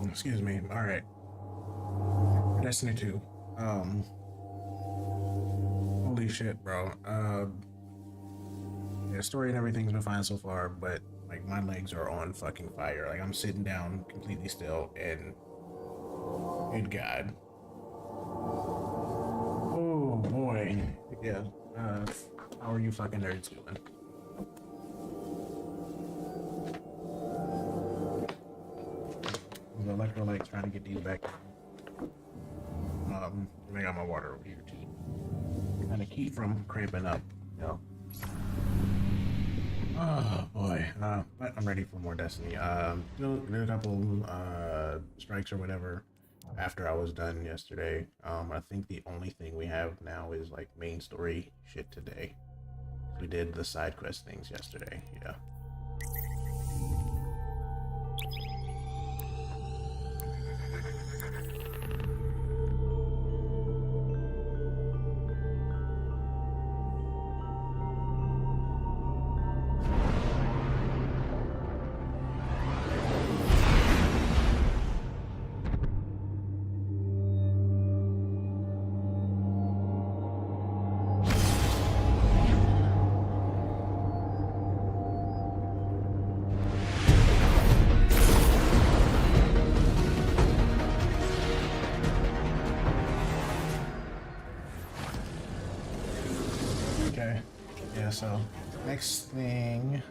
Excuse me. All right. Destiny 2. Holy shit, bro. Yeah, story and everything's been fine so far, but like my legs are on fucking fire. Like I'm sitting down completely still and good God. Oh boy. Yeah. How are you fucking nerds doing? The electrolytes trying to get these back. I got my water over here too. Kind of keep from cramping up, you know. Oh boy. But I'm ready for more Destiny. Did a couple strikes or whatever after I was done yesterday. I think the only thing we have now is like main story shit today. We did the side quest things yesterday. Yeah. Okay. Yeah, so next thing,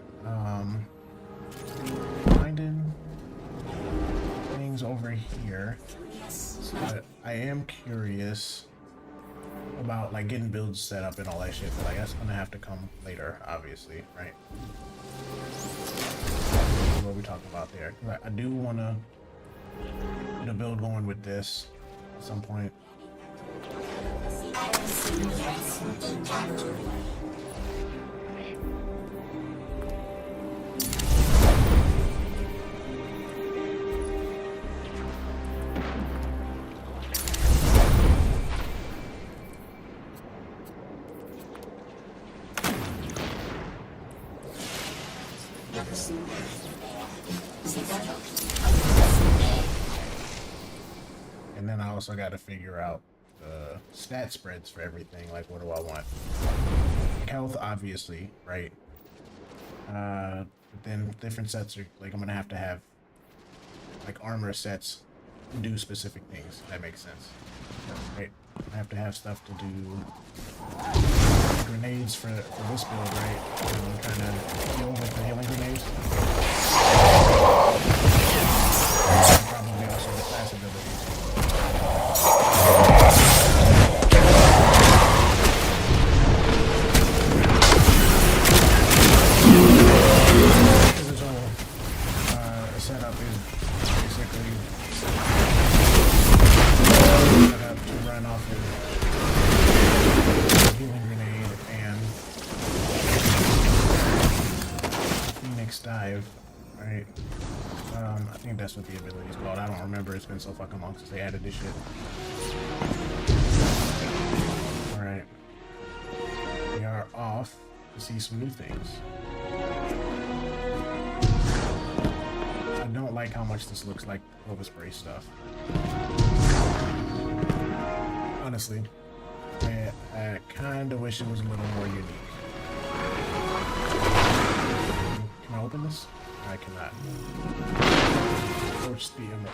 finding things over here. But I am curious about like getting builds set up and all that shit, but like that's gonna have to come later, obviously, right? What we talked about there. I do wanna get a build going with this at some point. And then I also got to figure out the stat spreads for everything. Like, what do I want? Health, obviously, right? But then different sets are like I'm gonna have to have like armor sets to do specific things. If that makes sense, right? I have to have stuff to do grenades for this build, right? I'm trying to heal with the healing grenades. Probably also the class abilities. This whole setup is basically set up to run off of healing grenade and Phoenix dive, right? I think that's what the ability is called. I don't remember. It's been so fucking long since they added this shit. Alright. We are off to see some new things. I don't like how much this looks like Nova Spray stuff. Honestly. I kind of wish it was a little more unique. Can I open this? I cannot. Approach the emerald.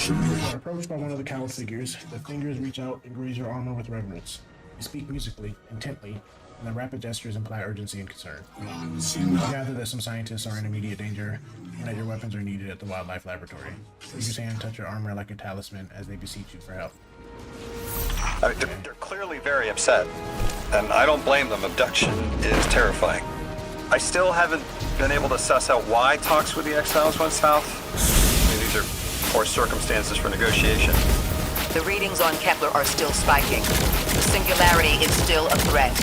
You are approached by one of the cowl figures. The fingers reach out and graze your armor with reverence. You speak musically, intently, and the rapid gestures imply urgency and concern. You gather that some scientists are in immediate danger and that your weapons are needed at the wildlife laboratory. Use your hand touch your armor like a talisman as they beseech you for help. They're clearly very upset, and I don't blame them. Abduction is terrifying. I still haven't been able to suss out why talks with the Exiles went south. I mean, these are poor circumstances for negotiation. The readings on Kepler are still spiking. The Singularity is still a threat.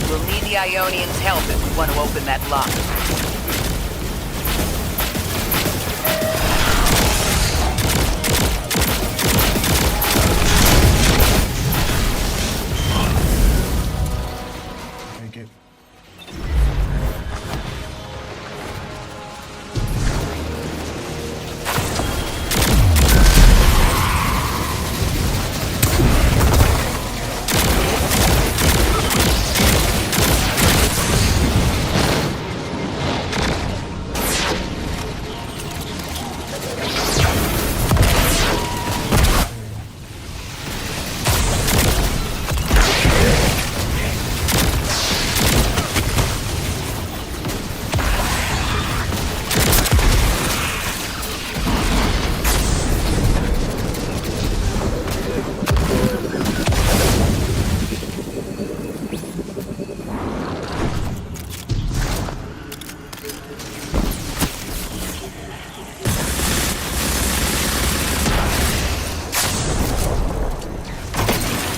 We'll need the Ionians' help if we want to open that lock. Take it.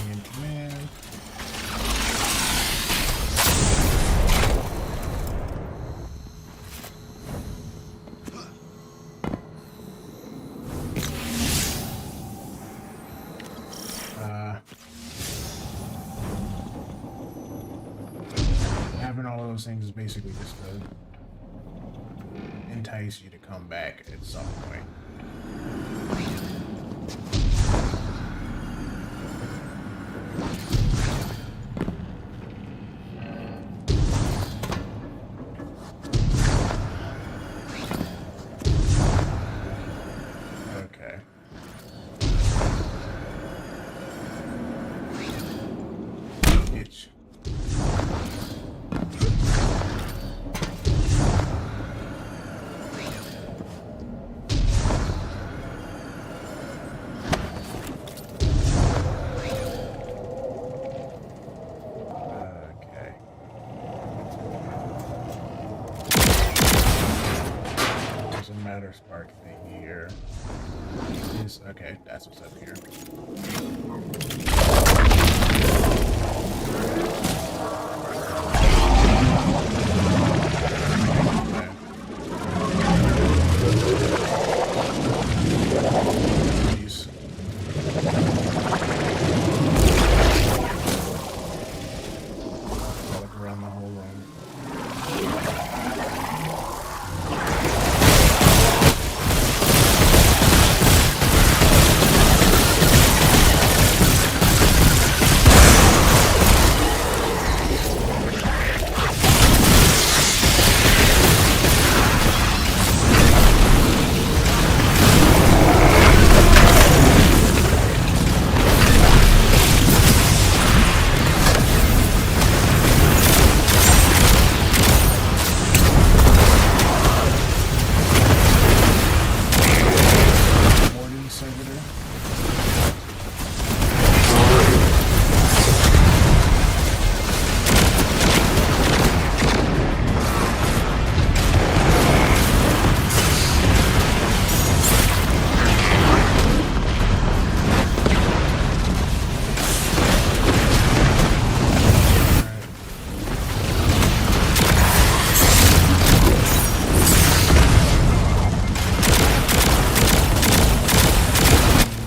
In command. Having all of those things is basically just to entice you to come back at some point. Okay. Itch. Okay. There's a matter spark thing here. Is okay, that's what's up here. Okay. Jeez. I'll look around the whole room. Morning servitor.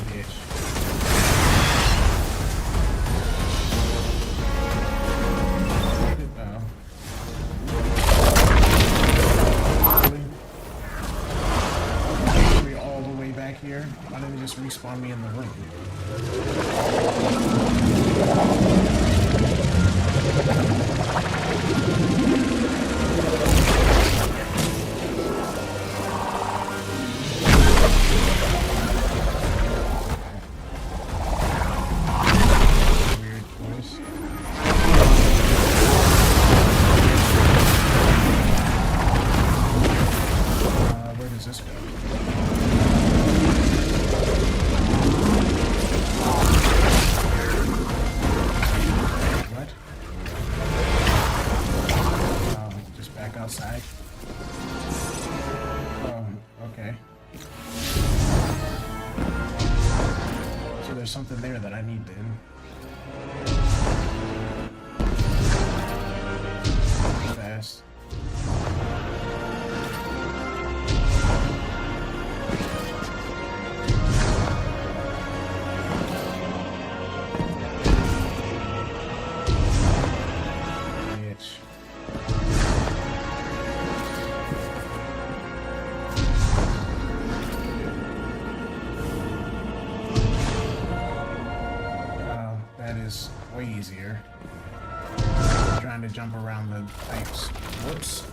Bitch. Really? All the way back here? Why didn't they just respawn me in the room? Weird voice. Where does this go? What? Just back outside. Oh, okay. So there's something there that I need then. trying to jump around the pipes. Whoops.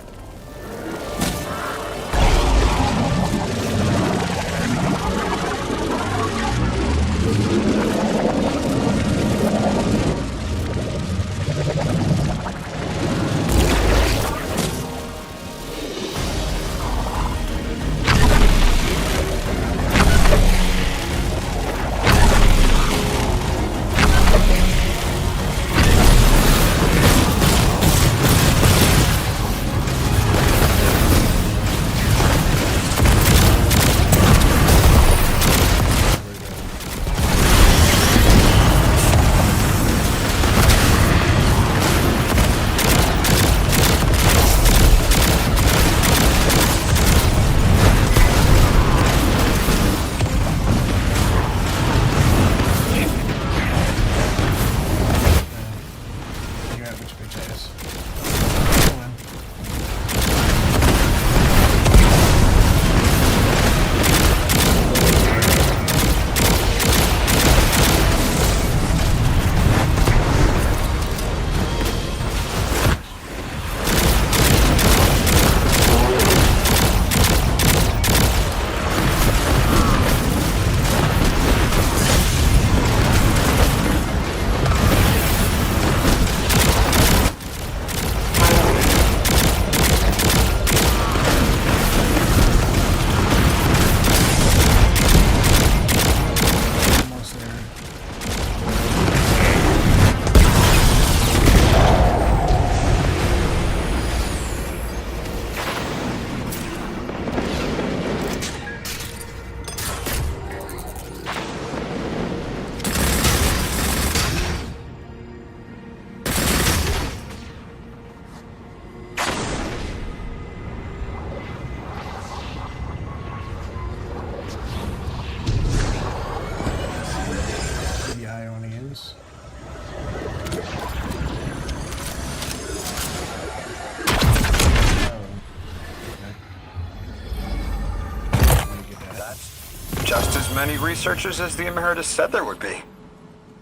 Just as many researchers as the Emeritus said there would be.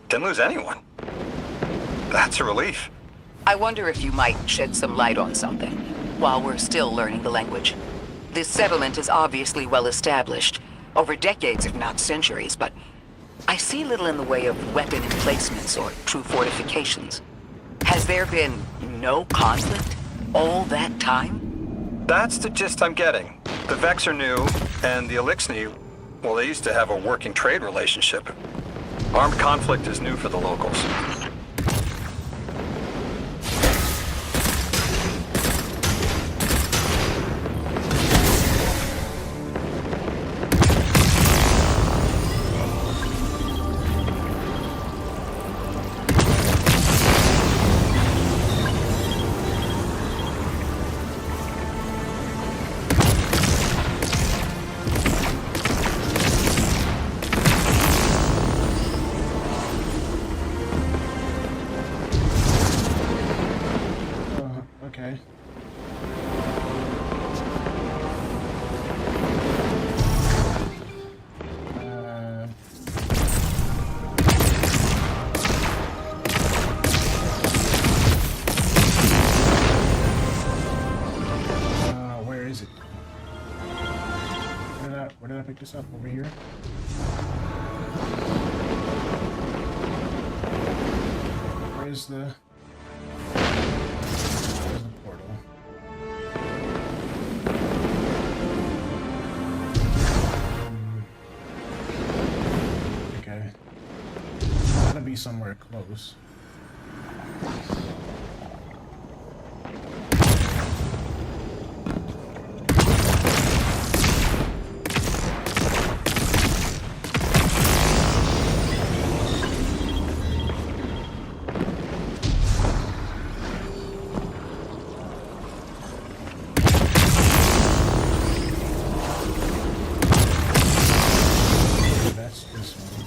Didn't lose anyone. That's a relief. I wonder if you might shed some light on something while we're still learning the language. This settlement is obviously well established, over decades if not centuries, but I see little in the way of weapon emplacements or true fortifications. Has there been no conflict all that time? That's the gist I'm getting. The Vex are new, and the Elixni, well, they used to have a working trade relationship. Armed conflict is new for the locals. Okay. Where is it? Where did I pick this up? Over here? Where's the portal? Okay. Gotta be somewhere close. That's this one.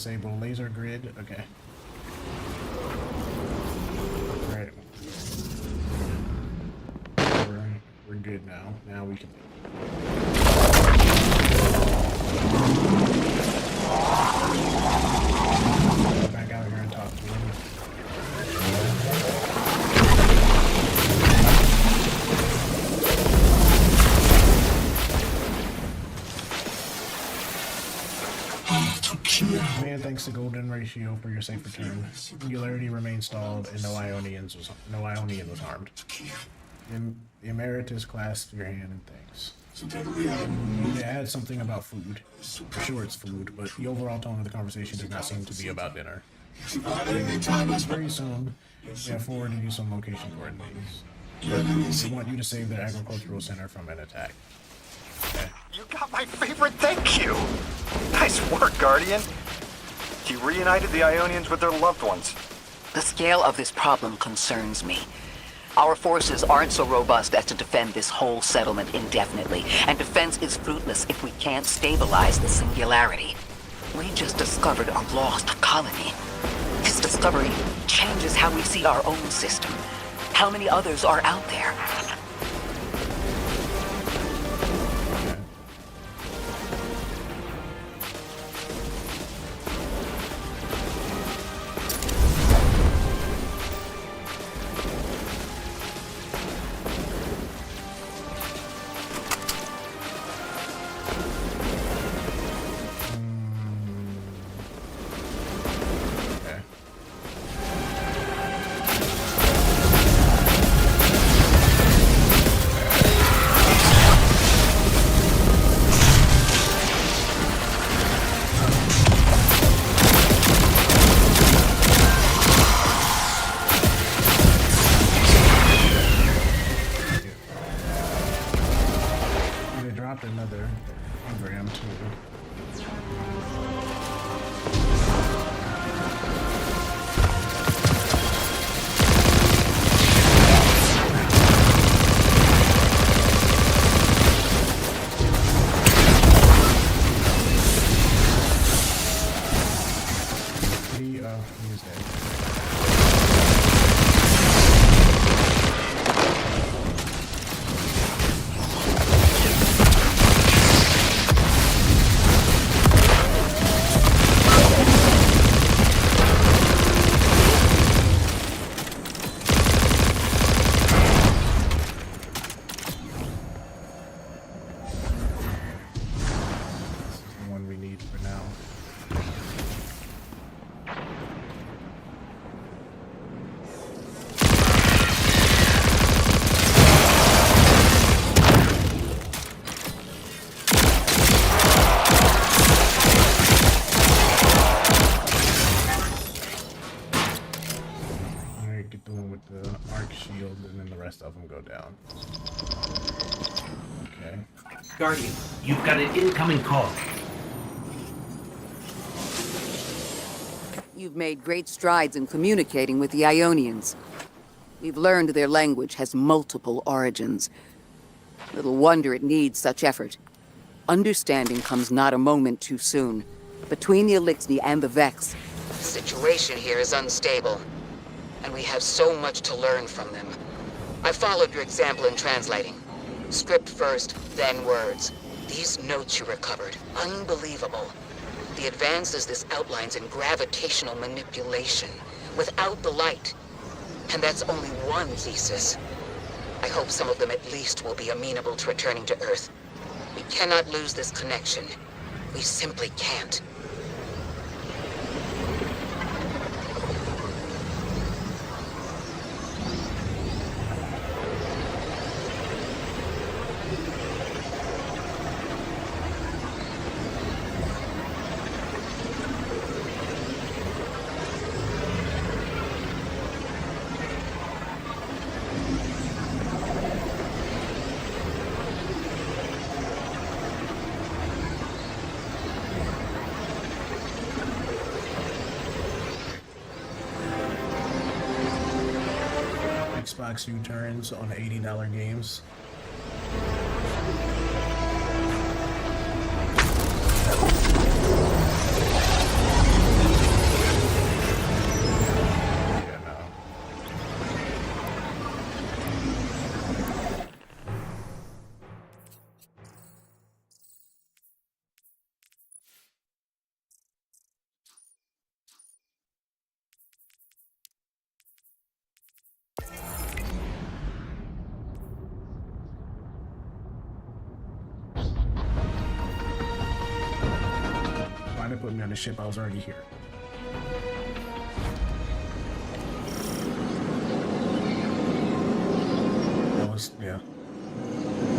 disable laser grid. Okay. Alright. We're good now. Now we can go back out here and talk to him. Man, thanks to Golden Ratio for your safe return. Singularity remained stalled and no Ionian was harmed. The Emeritus clasped your hand and thanks. You add something about food. For sure it's food, but the overall tone of the conversation does not seem to be about dinner. Very soon, we have forwarded you some location coordinates. We want you to save the agricultural center from an attack. Okay. You got my favorite thank you! Nice work, Guardian. You reunited the Ionians with their loved ones. The scale of this problem concerns me. Our forces aren't so robust as to defend this whole settlement indefinitely, and defense is fruitless if we can't stabilize the singularity. We just discovered a lost colony. This discovery changes how we see our own system. How many others are out there? Another program too. He is dead. Of them go down. Okay. Guardian, you've got an incoming call. You've made great strides in communicating with the Ionians. We've learned their language has multiple origins. Little wonder it needs such effort. Understanding comes not a moment too soon. Between the Elixni and the Vex, the situation here is unstable, and we have so much to learn from them. I followed your example in translating. Script first, then words. These notes you recovered, unbelievable. The advances this outlines in gravitational manipulation, without the light. And that's only one thesis. I hope some of them at least will be amenable to returning to Earth. We cannot lose this connection. We simply can't. Xbox U-turns on $80 games. trying to put me on the ship. I was already here. That was, yeah.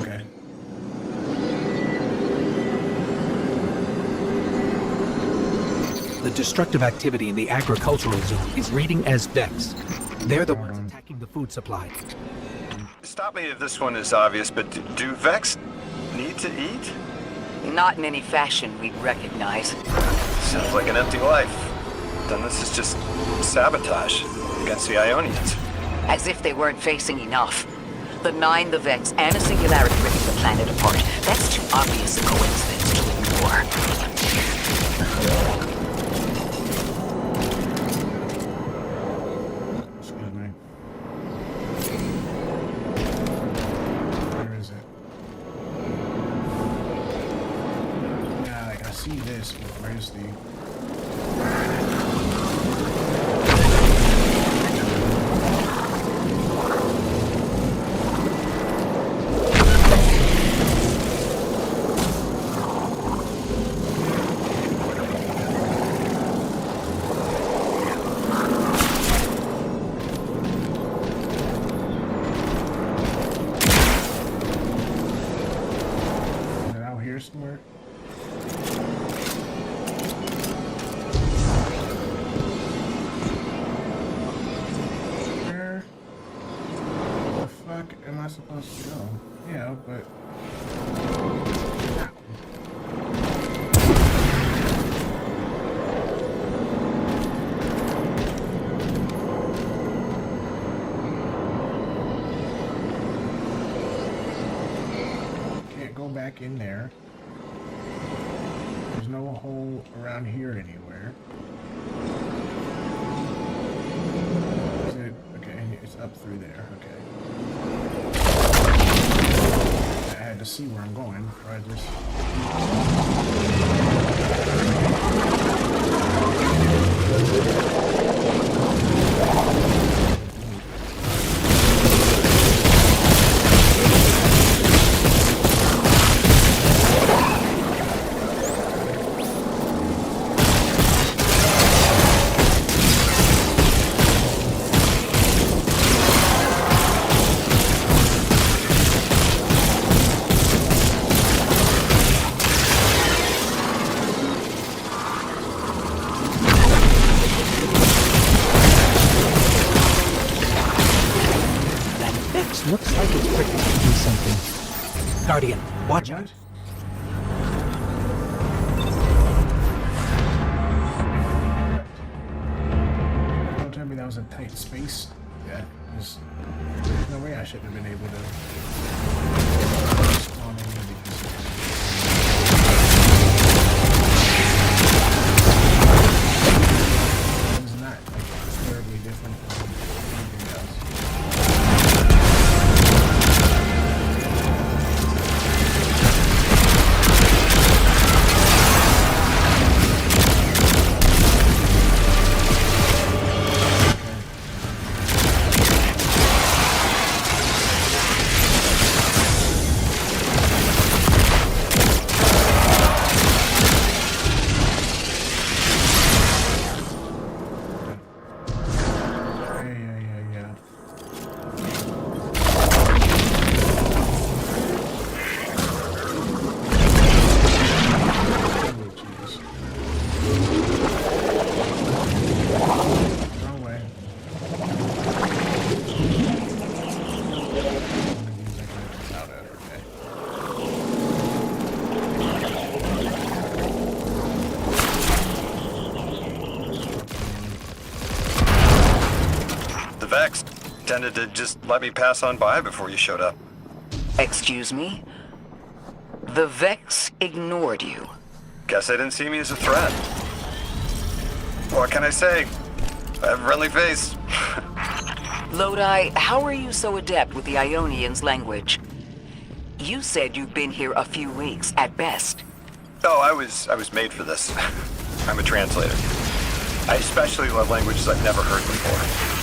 Okay. The destructive activity in the agricultural zone is reading as Vex. They're the ones attacking the food supply. Stop me if this one is obvious, but do Vex need to eat? Not in any fashion we'd recognize. Sounds like an empty life. Then this is just sabotage against the Ionians. As if they weren't facing enough. The Nine, the Vex, and a singularity ripping the planet apart. That's too obvious a coincidence to ignore. Excuse me. Where is it? Yeah, like I see this, but where's the... Is it out here somewhere? Where the fuck am I supposed to go? Yeah, but... Can't go back in there. There's no hole around here anywhere. Is it? Okay, it's up through there. Okay. I had to see where I'm going. Try this. That Vex looks like it's predicting to do something. Guardian, watch out. Don't tell me that was a tight space. Yeah, there's no way I should have been able to spawn any of these. It's not like terribly different from anything else. Vex tended to just let me pass on by before you showed up. Excuse me? The Vex ignored you. Guess they didn't see me as a threat. What can I say? I have a friendly face. Lodi, how are you so adept with the Ionians' language? You said you've been here a few weeks, at best. Oh, I was made for this. I'm a translator. I especially love languages I've never heard before.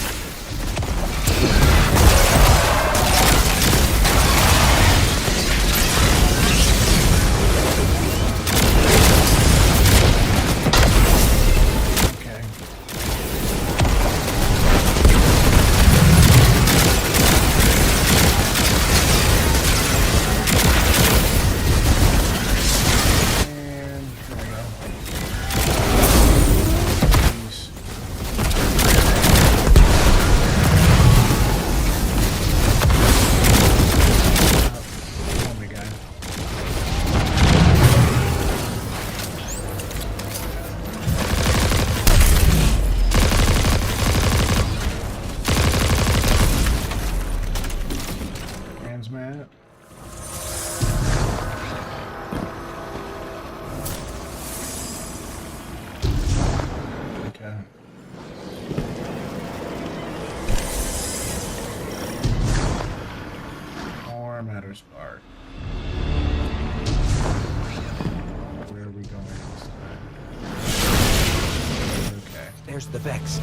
There's the Vex.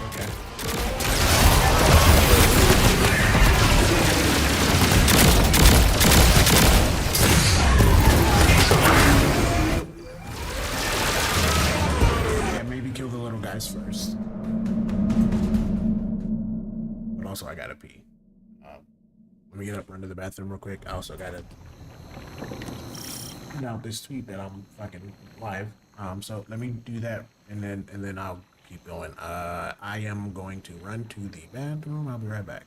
Okay. Yeah, maybe kill the little guys first. But also, I gotta pee. Let me get up, run to the bathroom real quick. I also gotta print out this tweet that I'm fucking live. So let me do that, and then I'll keep going. I am going to run to the bathroom. I'll be right back.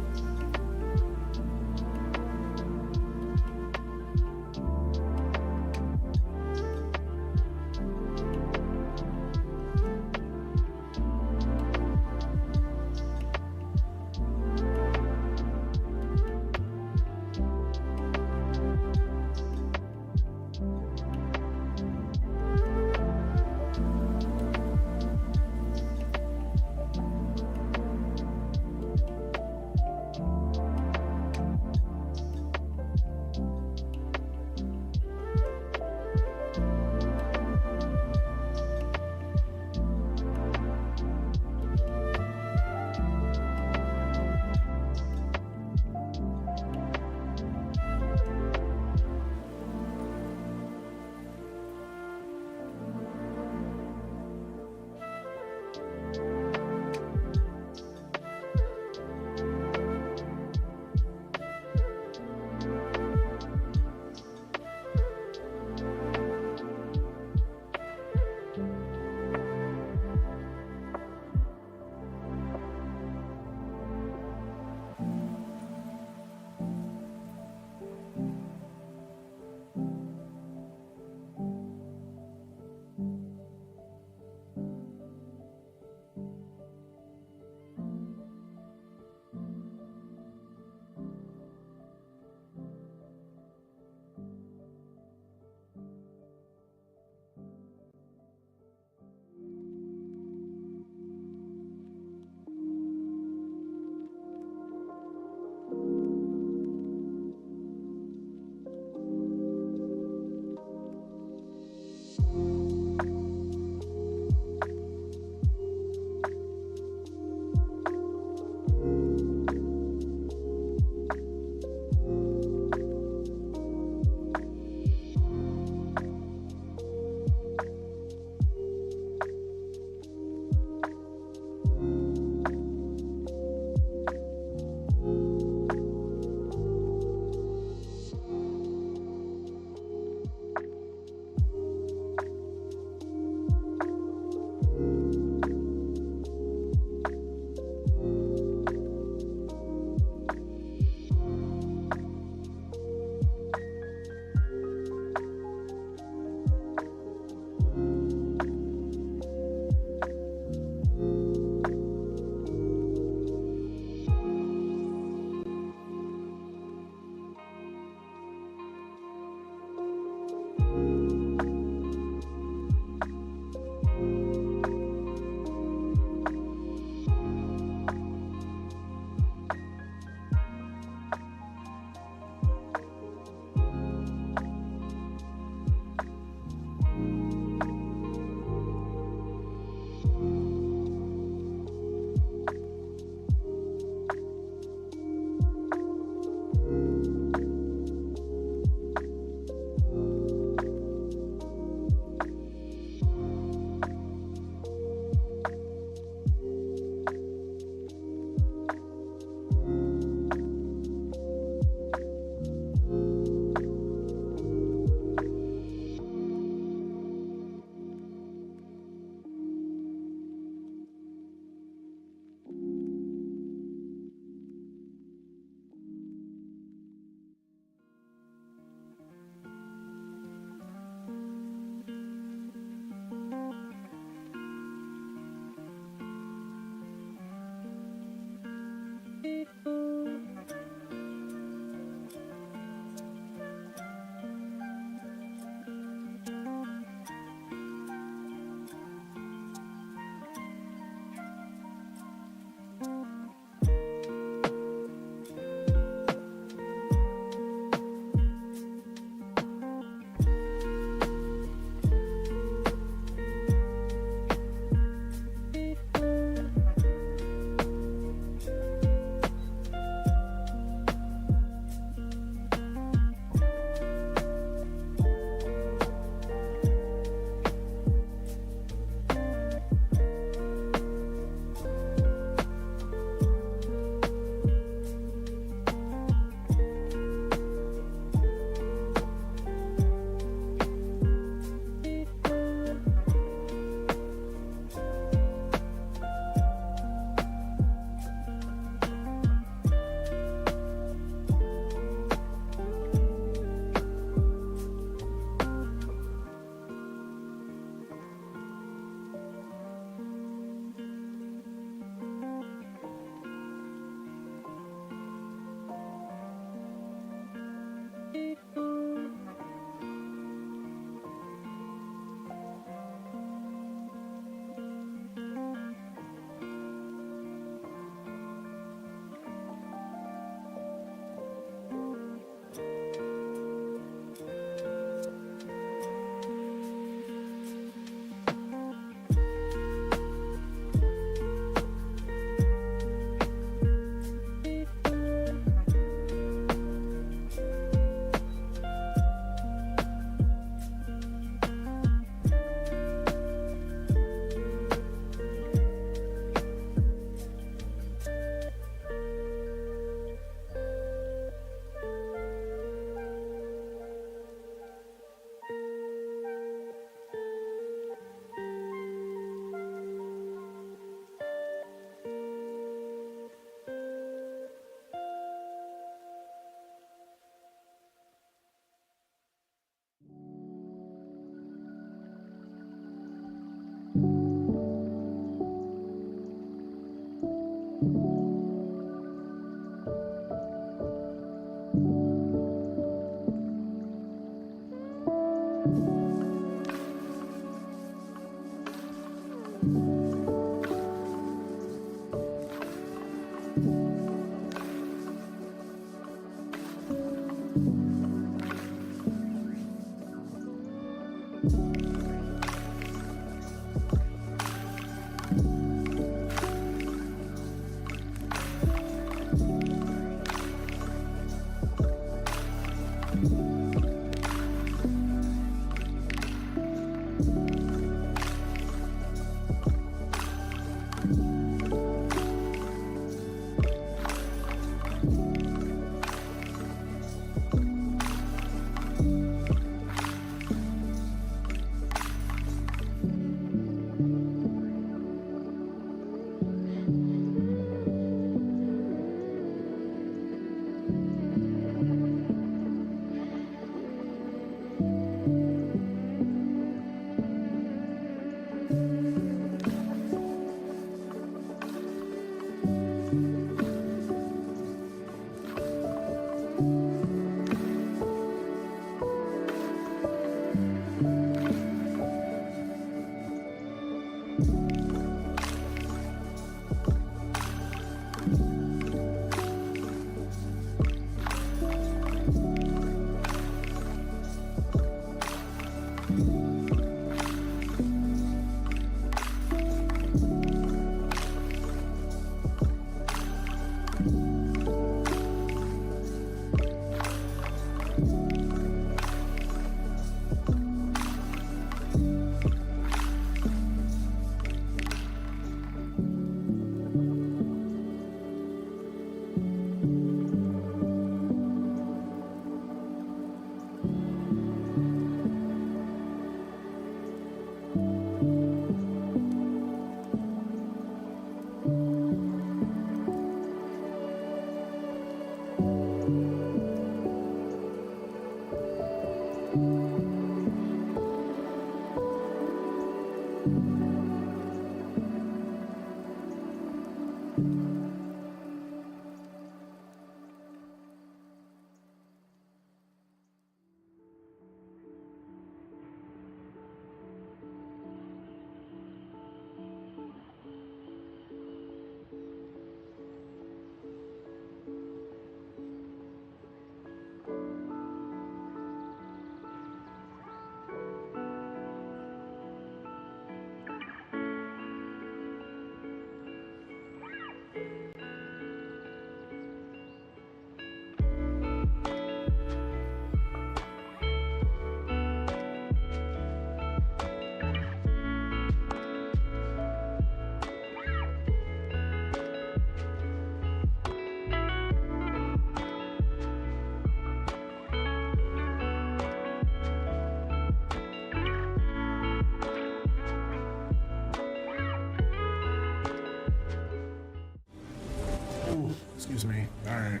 Excuse me. Alright.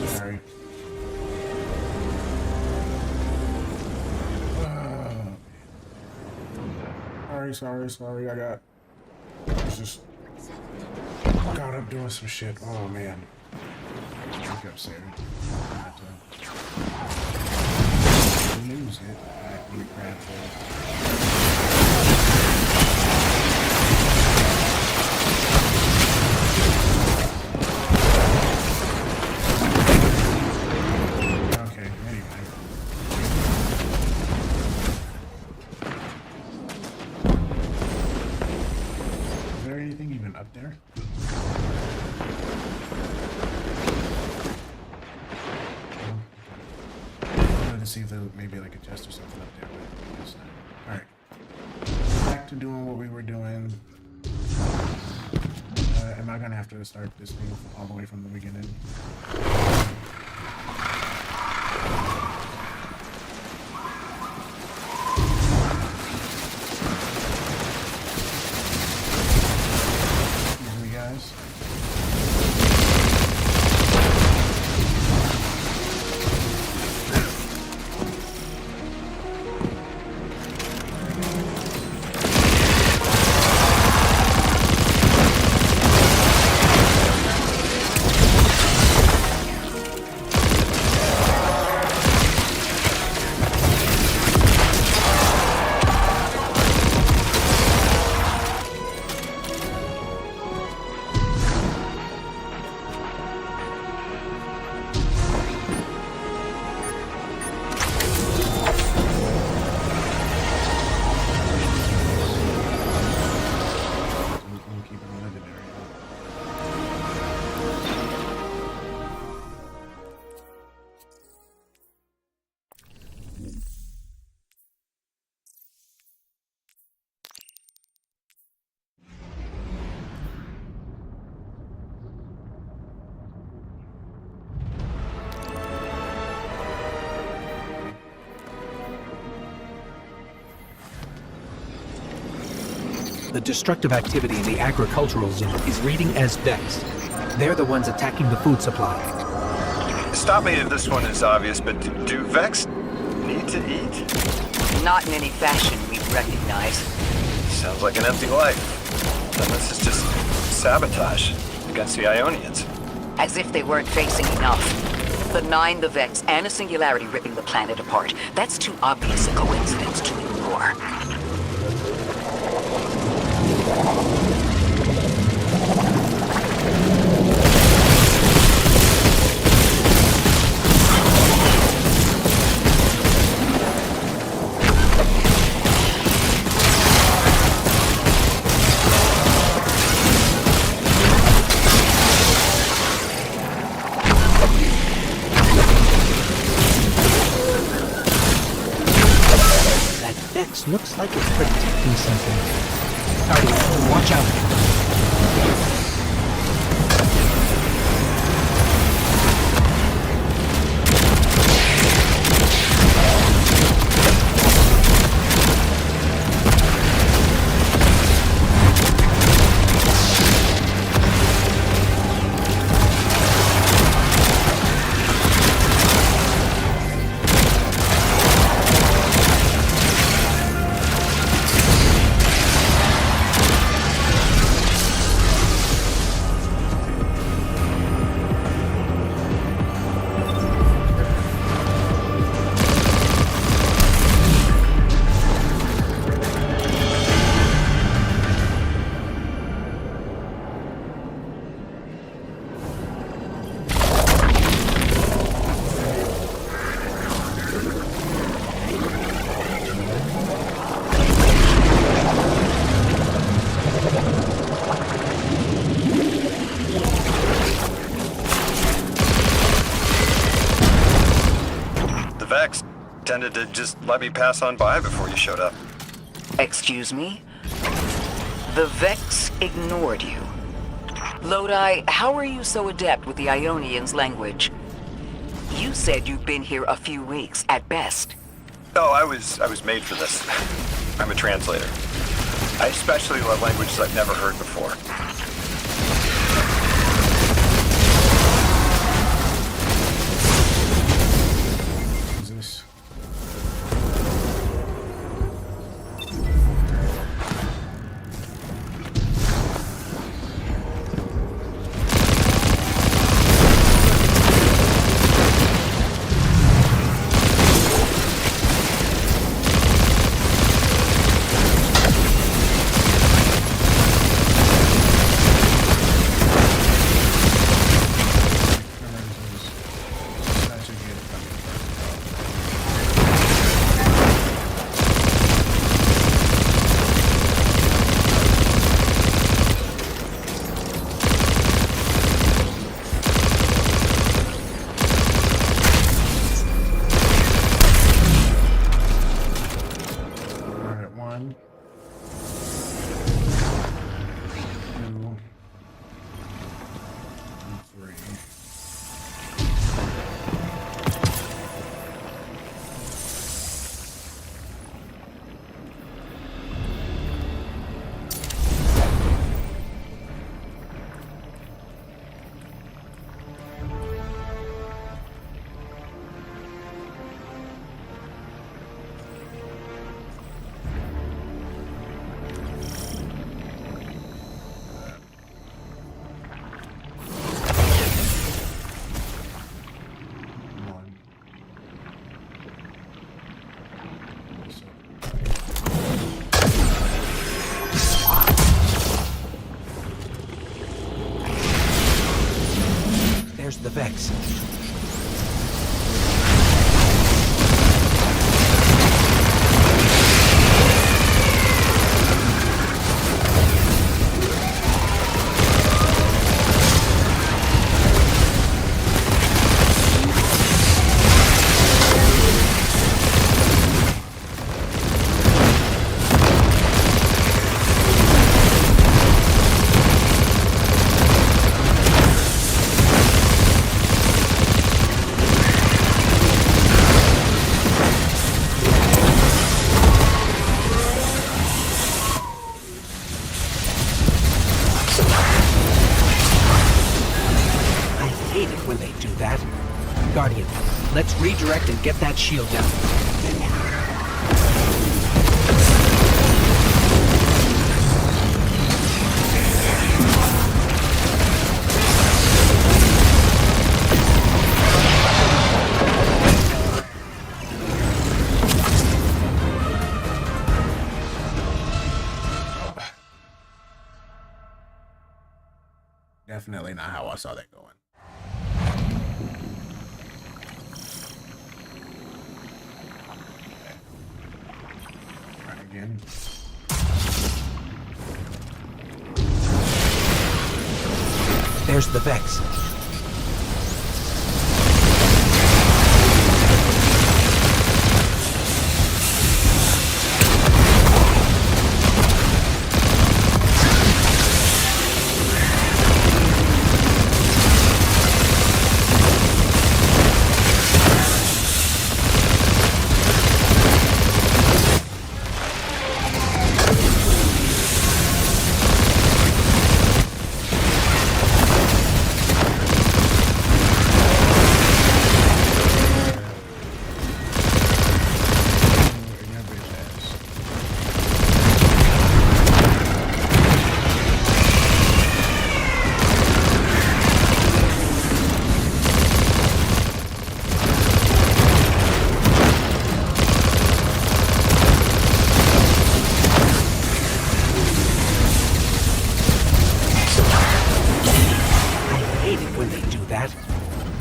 Sorry. Sorry. I was just caught up doing some shit. Oh man. Wake up, Sarah. Lose it. Back when we grab Okay, anyway. Is there anything even up there? See if there maybe like a chest or something up there, but it's not. Alright. Back to doing what we were doing. Am I gonna have to start this thing all the way from the beginning? Excuse me, guys. The destructive activity in the agricultural zone is reading as Vex. They're the ones attacking the food supply. Stop me if this one is obvious, but do Vex need to eat? Not in any fashion we'd recognize. Sounds like an empty life. Then this is just sabotage against the Ionians. As if they weren't facing enough. The Nine, the Vex, and a singularity ripping the planet apart. That's too obvious a coincidence to ignore. Looks like it's protecting something. Guardian, watch out. Vex tended to just let me pass on by before you showed up. Excuse me? The Vex ignored you. Lodi, how are you so adept with the Ionians' language? You said you've been here a few weeks, at best. Oh, I was made for this. I'm a translator. I especially love languages I've never heard before. Jesus. Such a good fucking Alright, 1, 2, and 3. Let's redirect and get that shield down. Definitely not how I saw that going. Try again. There's the Vex.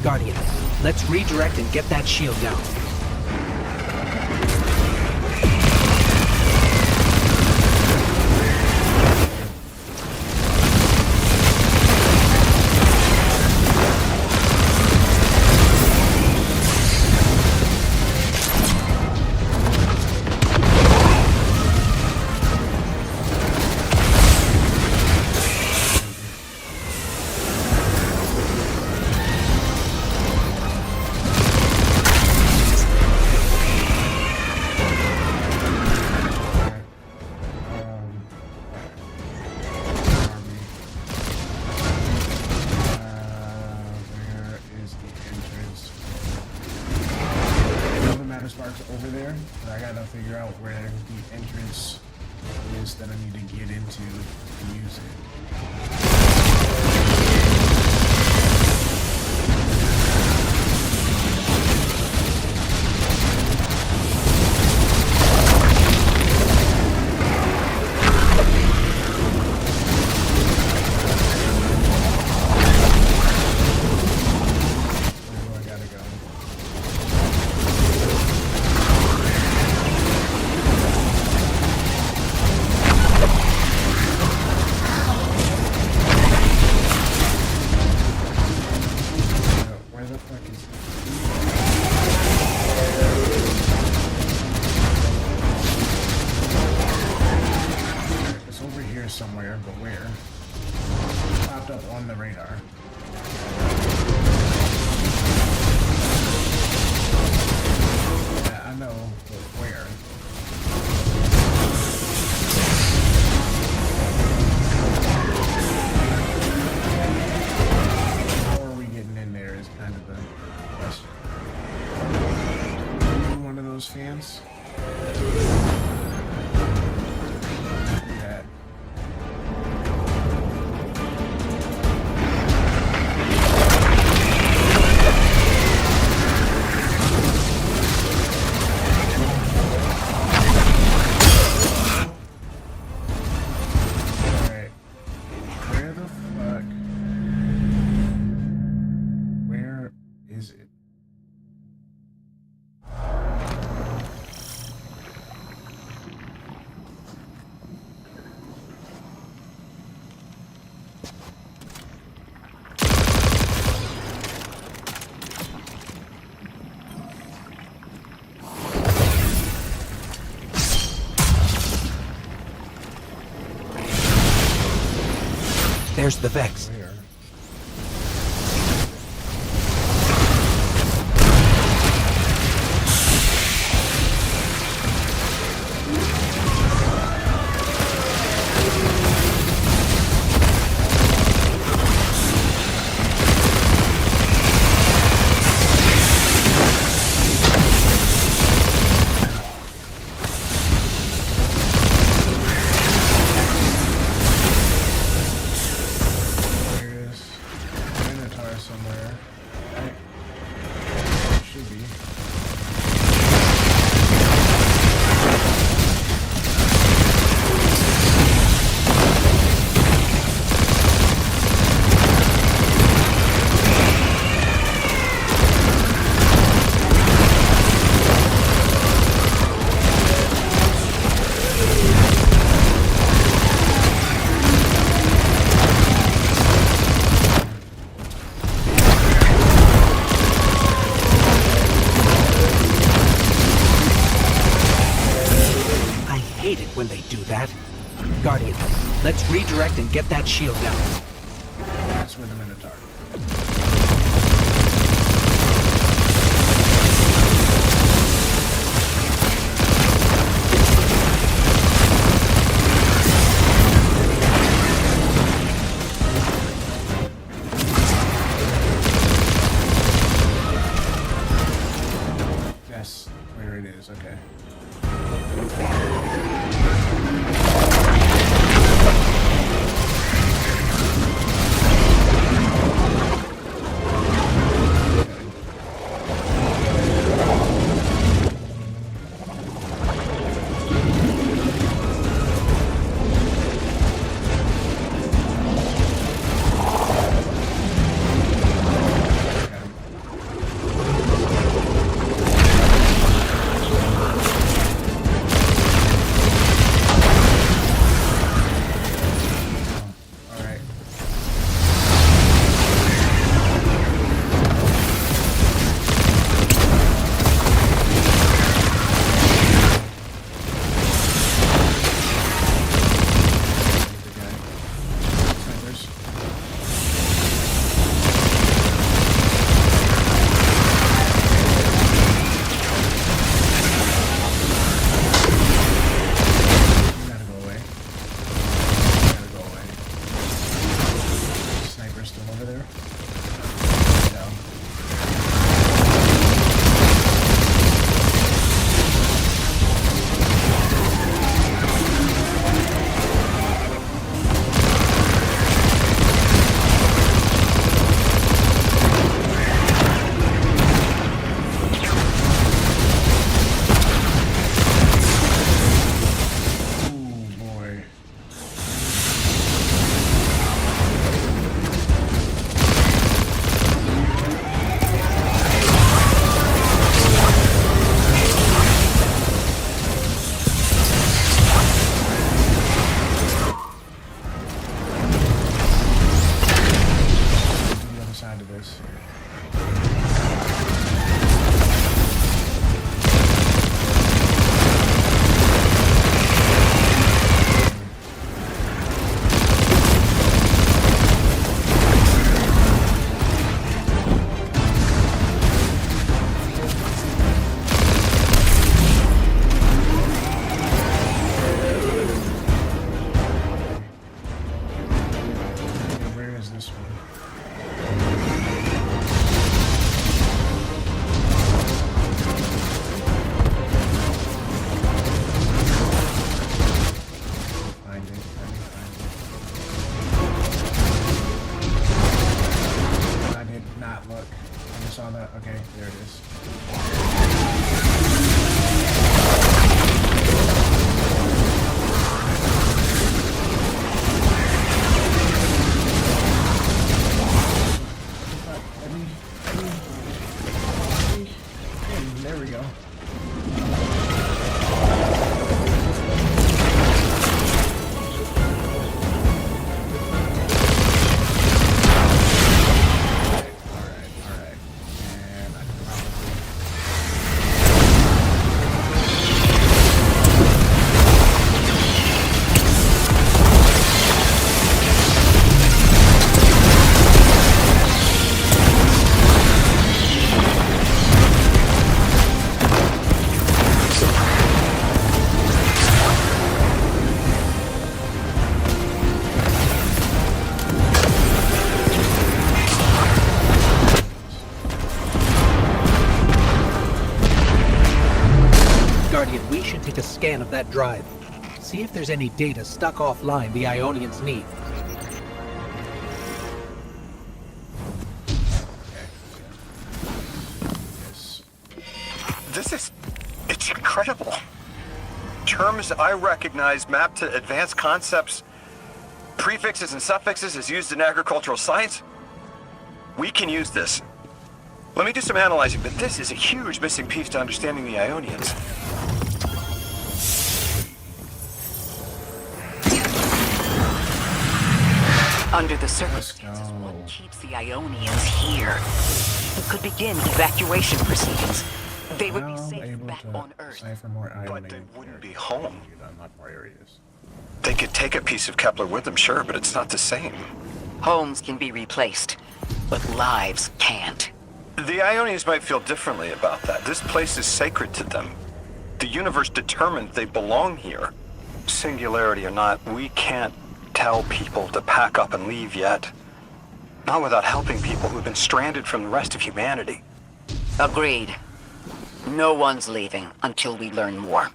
Guardian, let's redirect and get that shield down. Over there, but I gotta figure out where the entrance is that I need to get into to use it. Somewhere, but where? It popped up on the radar. Yeah, I know, but where? How are we getting in there is kind of the question. Are you one of those fans? There's the Vex. Where? hate it when they do that. Guardian, let's redirect and get that shield down. That's with the Minotaur. Yes, where it is, okay. Alright. Snipers. You gotta go away. You gotta go away. Sniper still over there? No. Ooh, boy. The other side of this. Where is this one? Find it. Let me find it. I did not look. I just saw that. Okay, there it is. There we go. Alright. And I can probably... Guardian, we should take a scan of that drive. See if there's any data stuck offline the Ionians need. Yes. It's incredible. Terms I recognize mapped to advanced concepts, prefixes and suffixes as used in agricultural science. We can use this. Let me do some analyzing, but this is a huge missing piece to understanding the Ionians. Under the circumstances, what keeps the Ionians here? It could begin evacuation proceedings. They would be Now safe able back to on Earth. decipher more But item they named wouldn't be areas. home. You to unlock more areas. They could take a piece of Kepler with them, sure, but it's not the same. Homes can be replaced, but lives can't. The Ionians might feel differently about that. This place is sacred to them. The universe determined they belong here. Singularity or not, we can't tell people to pack up and leave yet. Not without helping people who've been stranded from the rest of humanity. Agreed. No one's leaving until we learn more.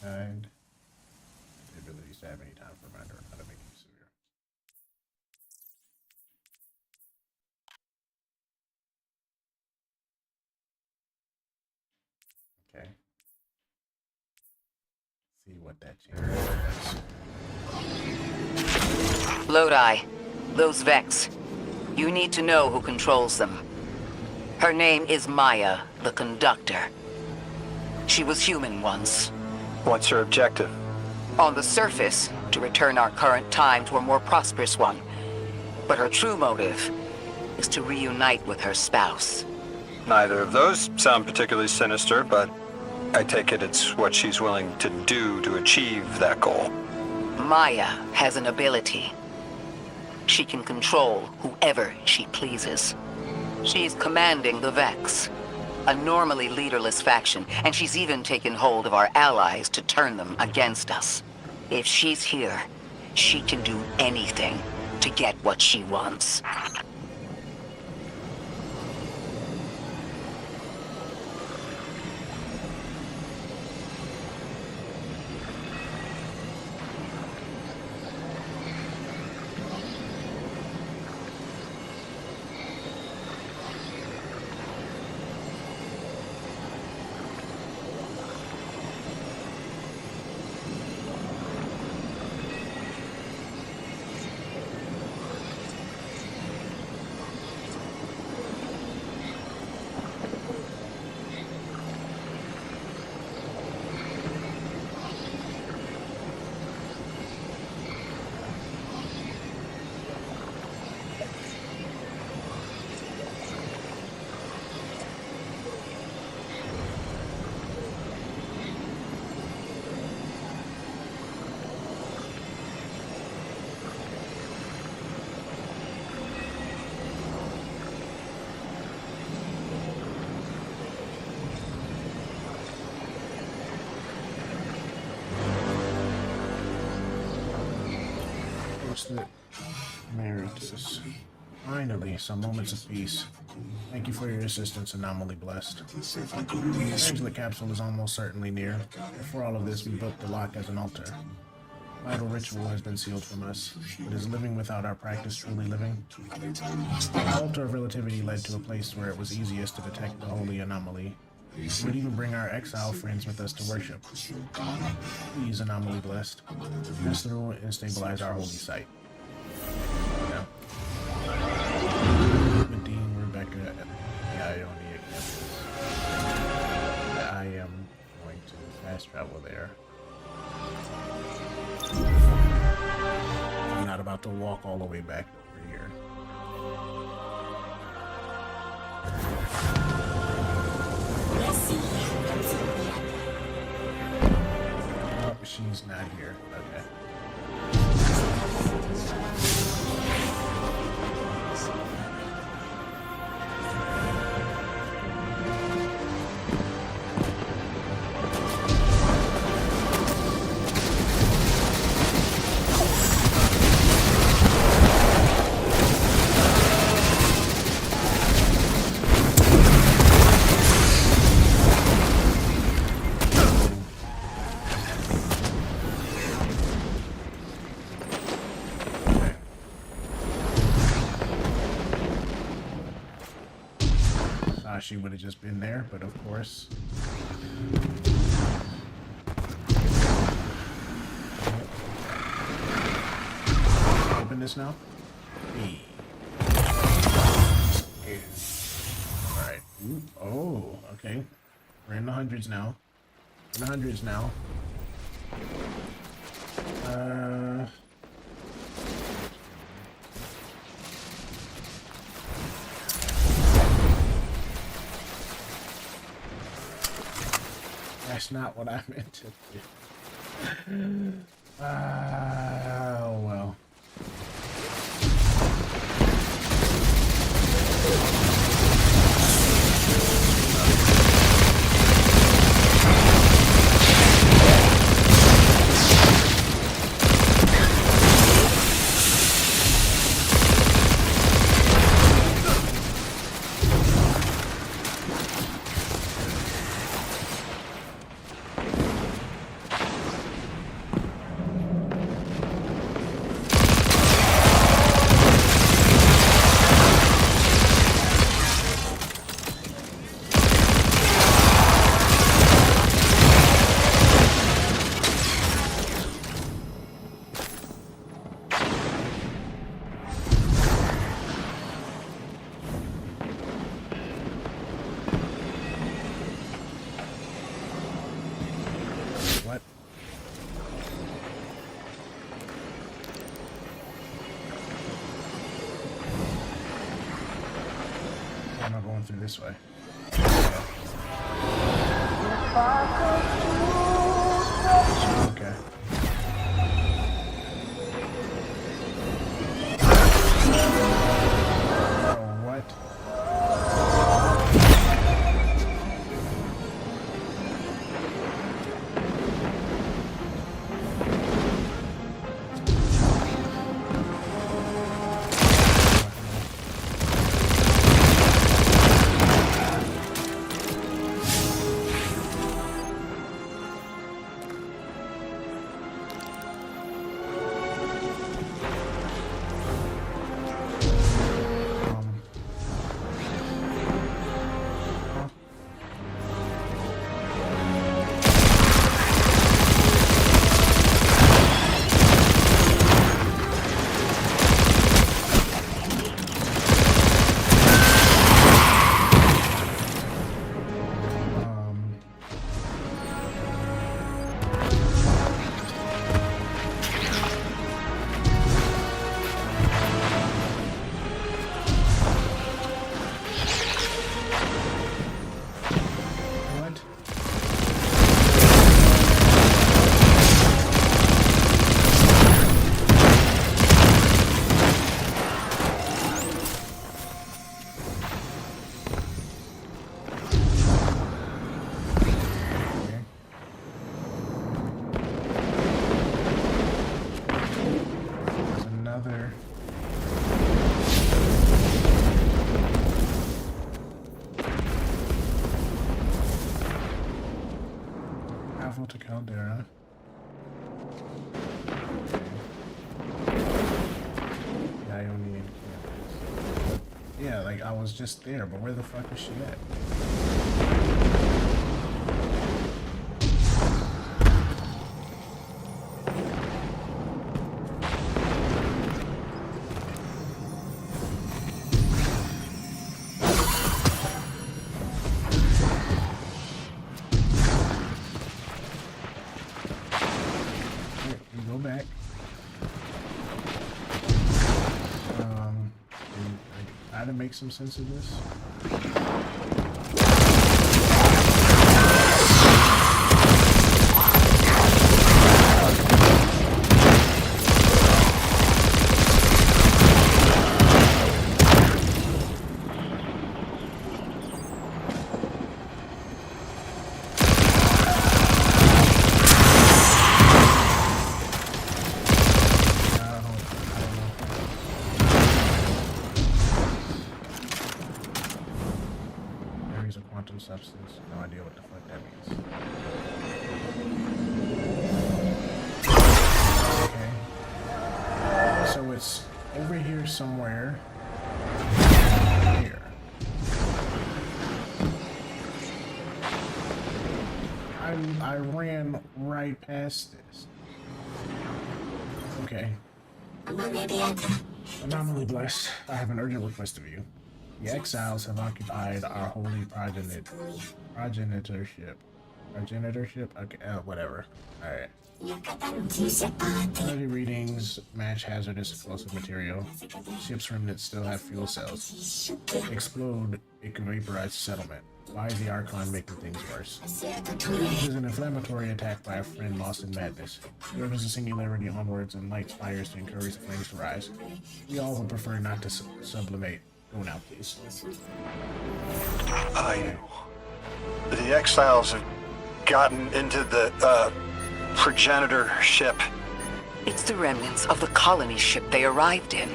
And the abilities to have any time for reminder on how to make use of your. Okay. See what that changes. Lodi, those Vex. You need to know who controls them. Her name is Maya, the Conductor. She was human once. What's your objective? On the surface, to return our current time to a more prosperous one. But her true motive is to reunite with her spouse. Neither of those sound particularly sinister, but I take it it's what she's willing to do to achieve that goal. Maya has an ability. She can control whoever she pleases. She's commanding the Vex, a normally leaderless faction, and she's even taken hold of our allies to turn them against us. If she's here, she can do anything to get what she wants. The Emeritus. Finally, some moments of peace. Thank you for your assistance, Anomaly Blessed. The Angelic capsule is almost certainly near. Before all of this, we built the lock as an altar. Vital ritual has been sealed from us, but is living without our practice truly living? The altar of relativity led to a place where it was easiest to detect the holy anomaly. We would even bring our exile friends with us to worship. Please, Anomaly Blessed, pass through and stabilize our holy site. Now, Nadine, Rebecca, and the Ionia campus. I am going to fast travel there. I'm not about to walk all the way back over here. Oh, she's not here. Okay. She would have just been there, but of course. Open this now. Hey. Alright. Oh, okay. We're in the hundreds now. In the hundreds now. That's not what I meant to do. Oh, well. What? Why am I going through this way? Okay. Oh, what? What? Okay. There's another. Travel to Caldera. Ionian campus. Yeah, like I was just there, but where the fuck is she at? Here, you go back. Try to make some sense of this. I don't know. Areas of quantum substance. No idea what the fuck that means. Okay. So it's over here somewhere. Here. I ran right past this. Okay. Anomaly blessed. I have an urgent request of you. The exiles have occupied our holy progenitorship Progenitor ship? Okay, whatever. Alright. Quality readings match hazardous explosive material. Ship's remnants still have fuel cells. Explode, it can vaporize settlement. Why is the Archon making things worse? This is an inflammatory attack by a friend lost in madness. Delivers a singularity onwards and lights fires to encourage the flames to rise. We all would prefer not to sublimate. Go now, please. I know. The exiles have gotten into the progenitor ship. It's the remnants of the colony ship they arrived in.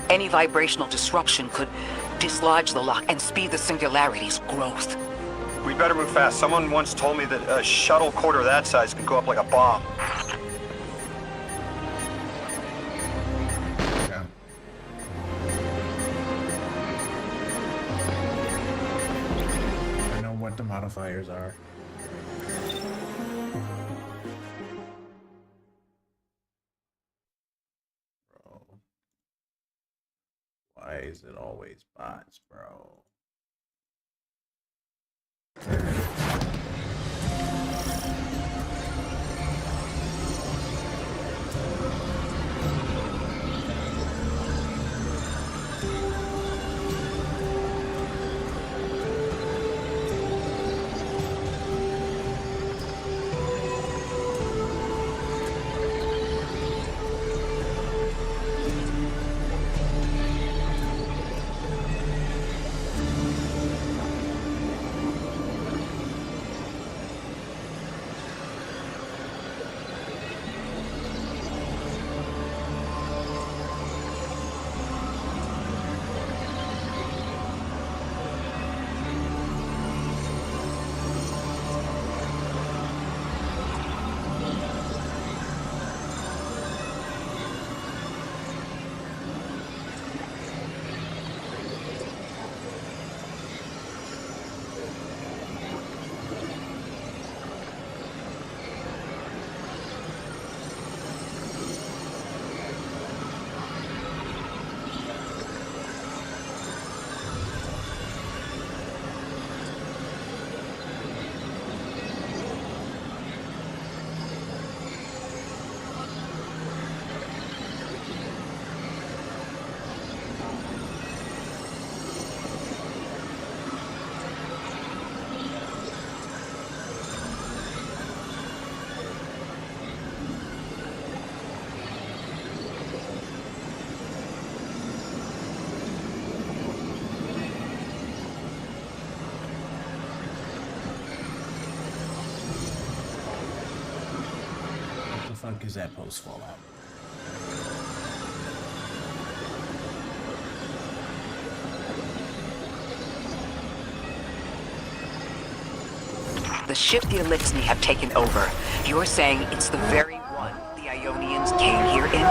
Any vibrational disruption could dislodge the lock and speed the singularity's growth. We better move fast. Someone once told me that a shuttle quarter that size can go up like a bomb. Yeah. I know what the modifiers are. Bro. Why is it always bots, bro? What the fuck is that post Fallout? The ship the Elixni have taken over. You're saying it's the very one the Ionians came here in?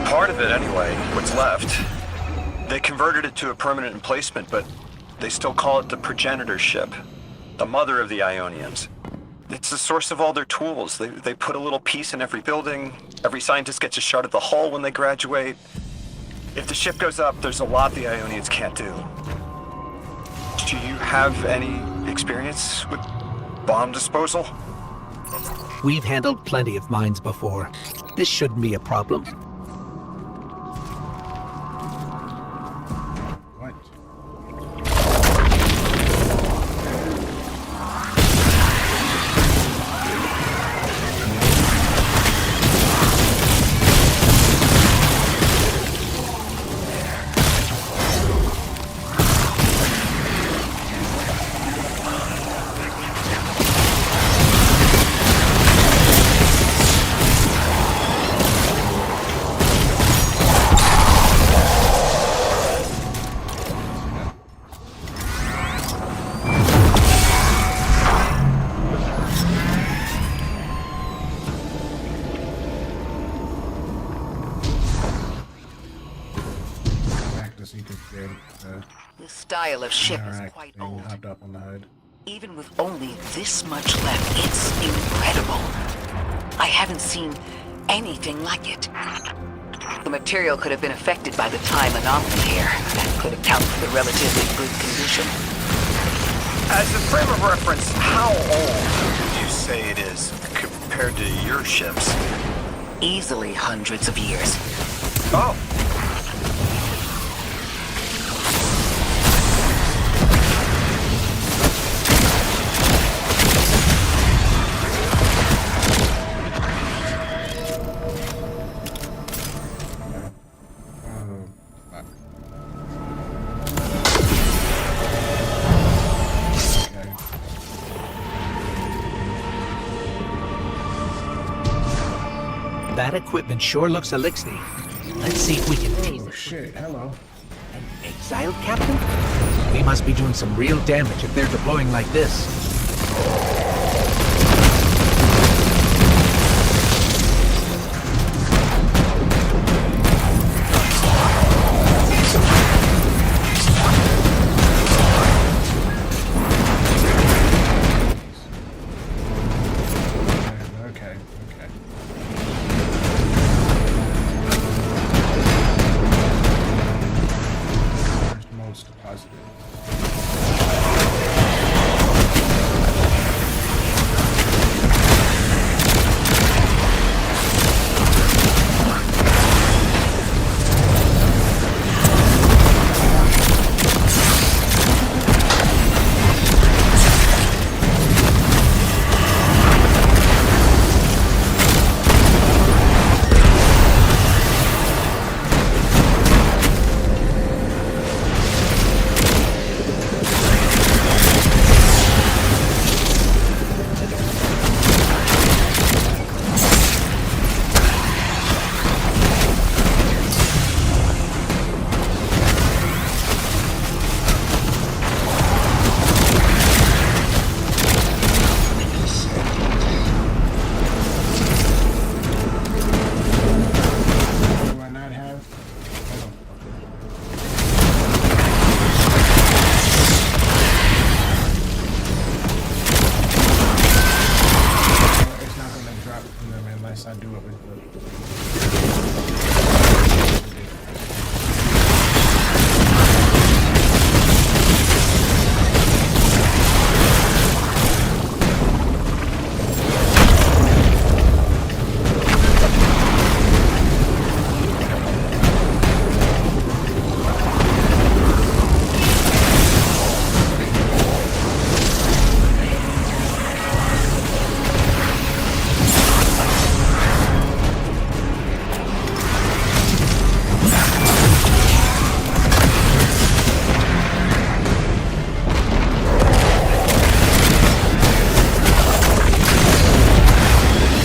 Part of it, anyway. What's left. They converted it to a permanent emplacement, but they still call it the progenitor ship. The mother of the Ionians. It's the source of all their tools. They put a little piece in every building. Every scientist gets a shot at the hull when they graduate. If the ship goes up, there's a lot the Ionians can't do. Do you have any experience with bomb disposal? We've handled plenty of mines before. This shouldn't be a problem. What? Practice you could create The style of ship is interact quite thing old. hopped up on the hood. Even with only this much left, it's incredible. I haven't seen anything like it. The material could have been affected by the time anomaly here. That could account for the relatively good condition. As a frame of reference, how old would you say it is compared to your ships? Easily hundreds of years. Oh. That equipment sure looks elixir. Let's see if we can tease Oh it. shit, hello. An exiled captain? We must be doing some real damage if they're deploying like this. Okay, okay. First most positive. Do I not have? It's not gonna drop from them unless I do it with the.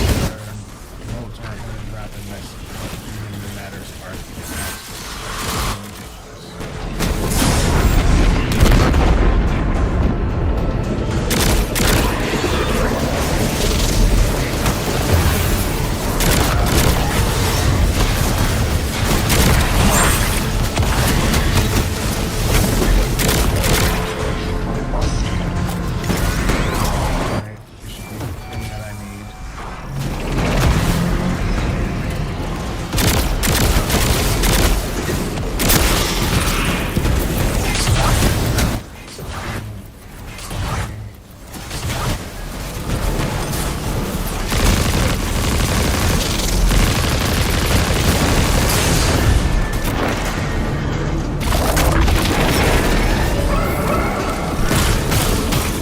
Bolts aren't gonna drop unless even the matters are ridiculous. Alright, this should be everything that I need.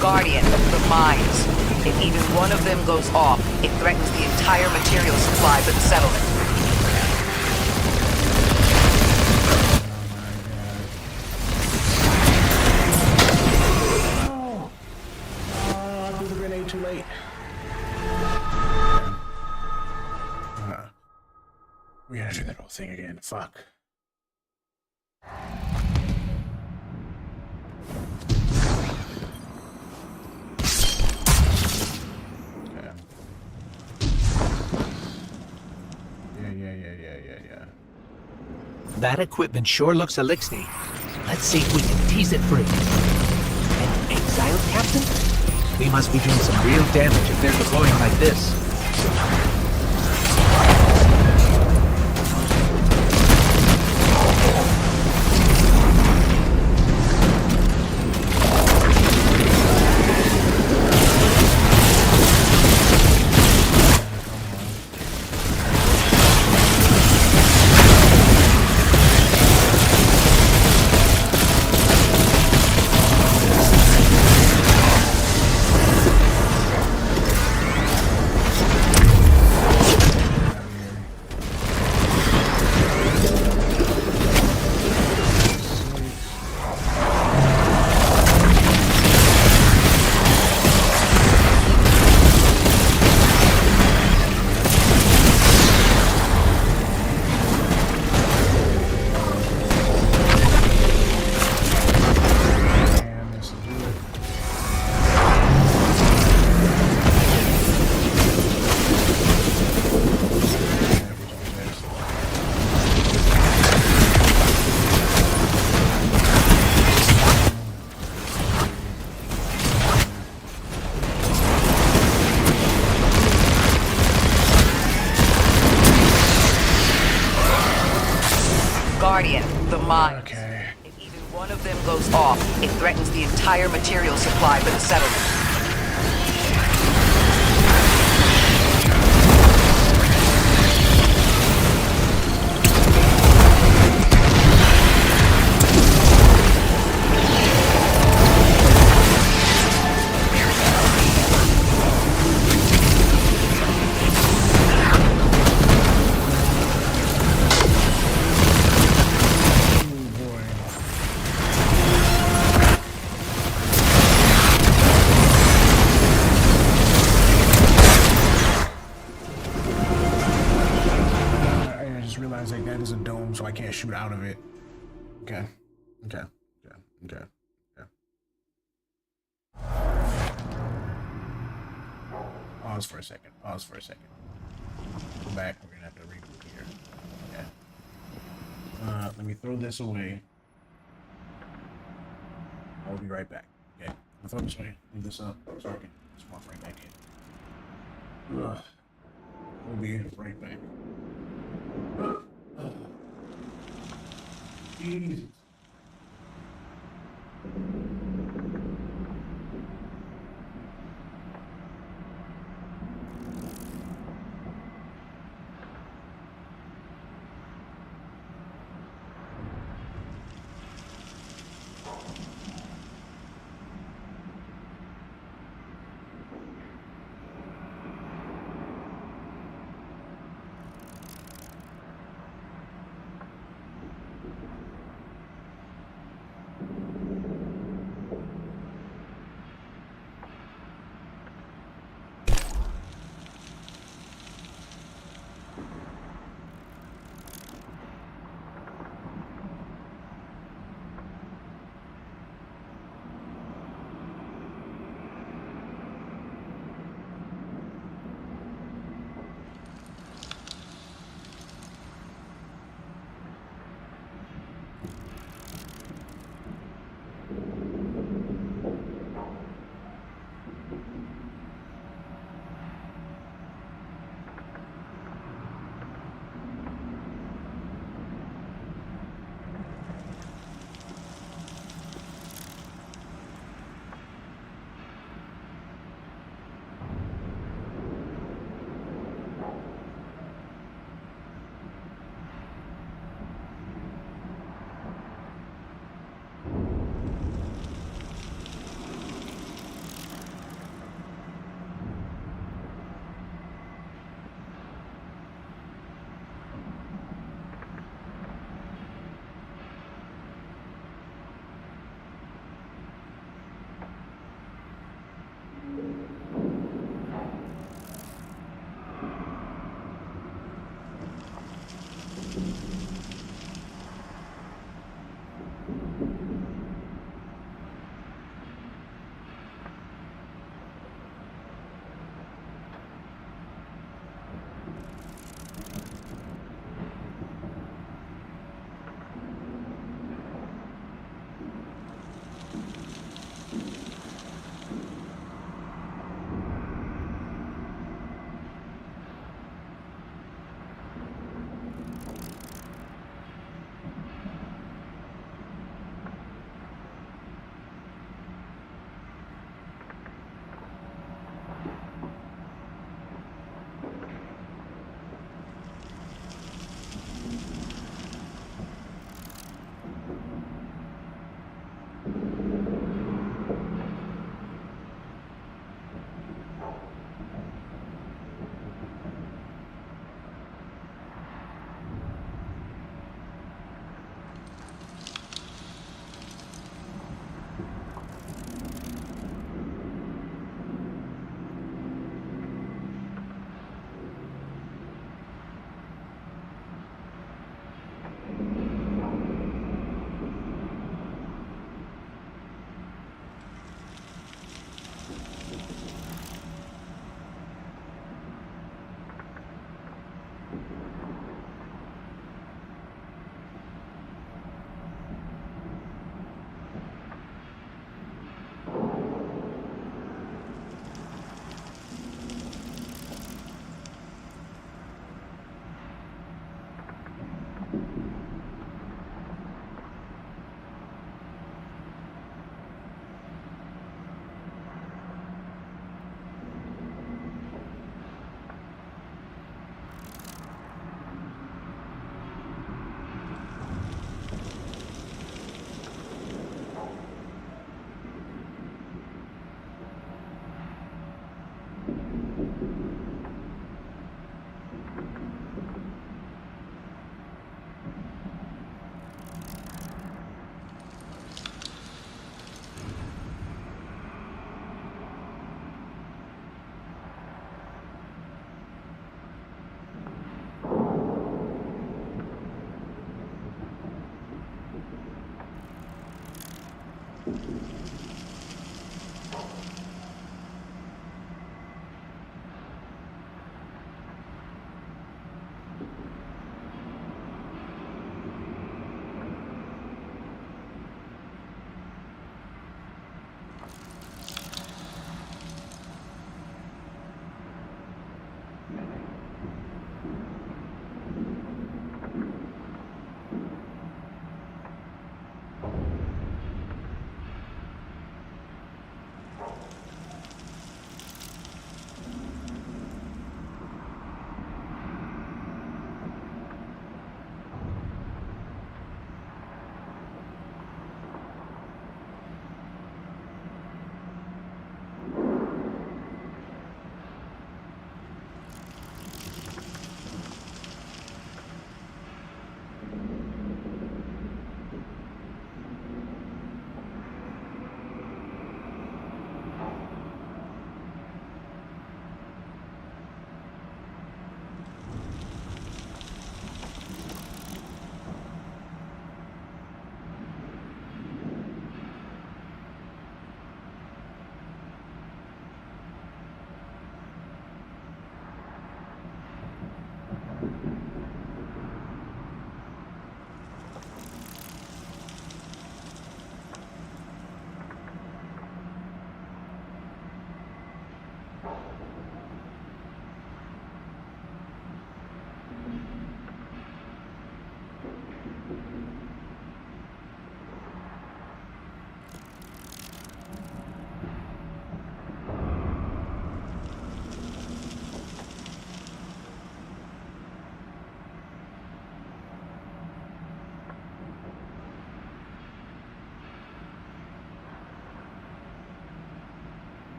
Guardian, the mines. If even one of them goes off, it threatens the entire material supply for the settlement. Oh, I threw the grenade too late. We gotta do that whole thing again. Fuck. Okay. Yeah. That equipment sure looks elixir. Let's see if we can tease it free. An exiled captain? We must be doing some real damage if they're deploying like this. mines. Okay. If even one of them goes off, it threatens the entire material supply for the settlement. I just realized like that is a dome, so I can't shoot out of it. Okay. Okay. Okay. Okay. Okay. Pause for a second. Pause for a second. Go back. We're gonna have to reboot here. Okay. Let me throw this away. I'll be right back. Okay. I'll throw this away. Leave this up so I can just walk right back in. Ugh. We'll be right back. Jesus.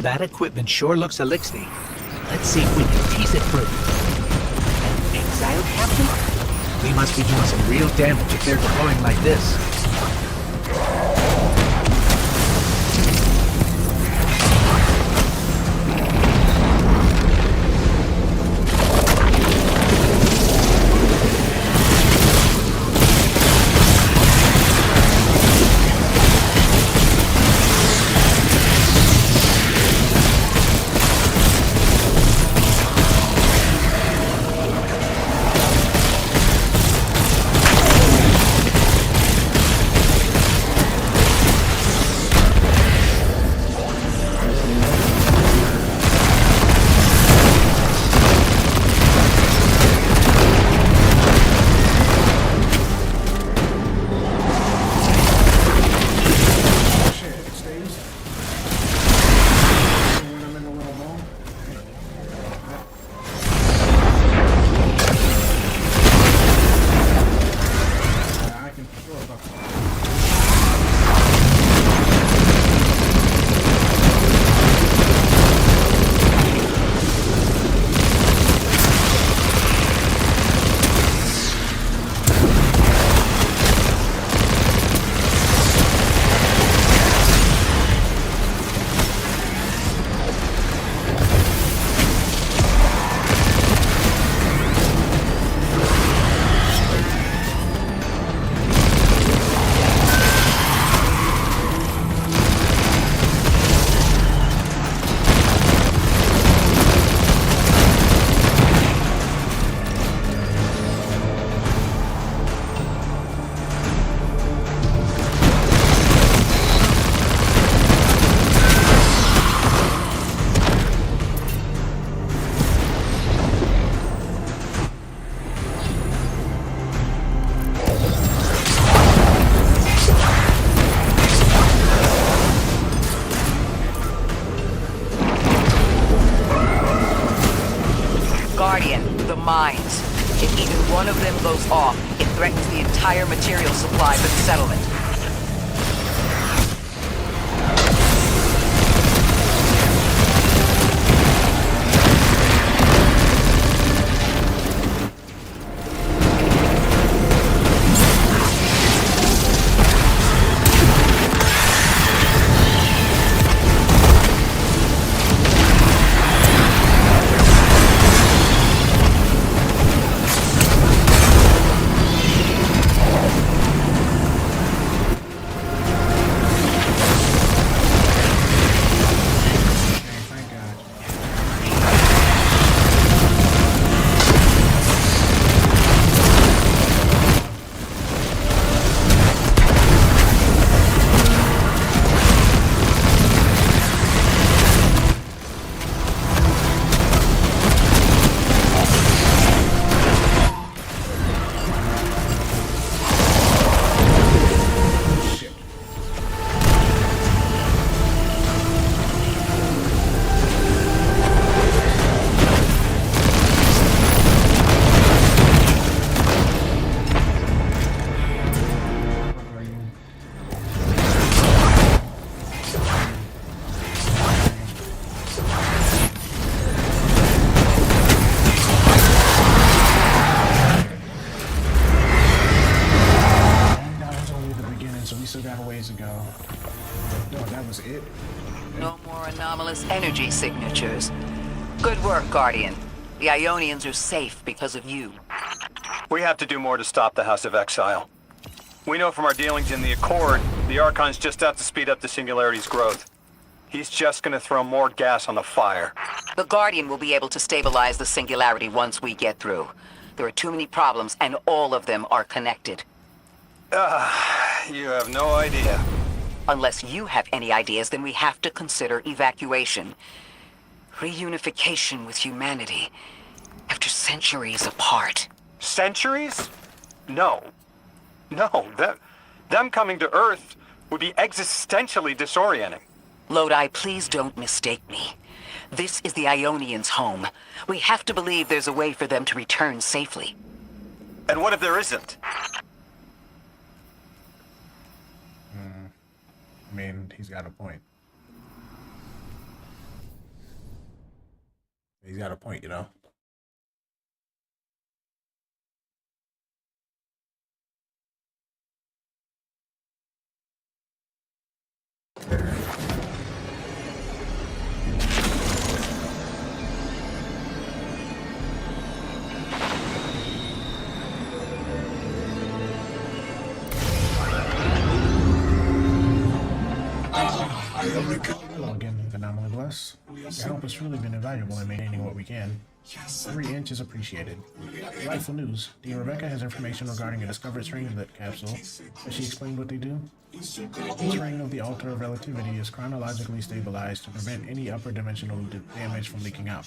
That equipment sure looks Elixir. Let's see if we can tease it through. An exile captain? We must be doing some real damage if they're deploying like this. Mines. If even one of them goes off, it threatens the entire material supply for the settlement. No more anomalous energy signatures. Good work, Guardian. The Ionians are safe because of you. We have to do more to stop the House of Exile. We know from our dealings in the Accord, the Archon's just out to speed up the Singularity's growth. He's just gonna throw more gas on the fire. The Guardian will be able to stabilize the Singularity once we get through. There are too many problems, and all of them are connected. You have no idea. Unless you have any ideas, then we have to consider evacuation. Reunification with humanity. After centuries apart. Centuries? No. No, them coming to Earth would be existentially disorienting. Lodi, please don't mistake me. This is the Ionians' home. We have to believe there's a way for them to return safely. And what if there isn't? I mean, he's got a point. He's got a point, you know. Hello again, Anomaly Bless. Your help has truly been invaluable in maintaining what we can. Every inch is appreciated. Delightful news. Dean Rebecca has information regarding a discovered Strangelet capsule. Has she explained what they do? Each ring of the Altar of Relativity is chronologically stabilized to prevent any upper dimensional damage from leaking out.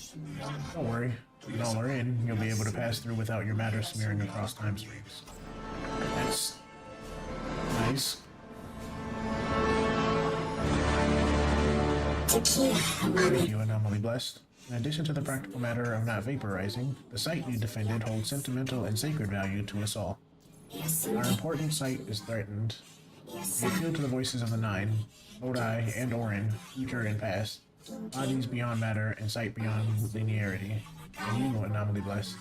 Don't worry, when all are in, you'll be able to pass through without your matter smearing across time streams. That's nice. Thank you, Anomaly Blessed. In addition to the practical matter of not vaporizing, the site you defended holds sentimental and sacred value to us all. Our important site is threatened. We appeal to the voices of the Nine, Lodi and Orin, future and past, bodies beyond matter and sight beyond linearity. And you, Anomaly Blessed,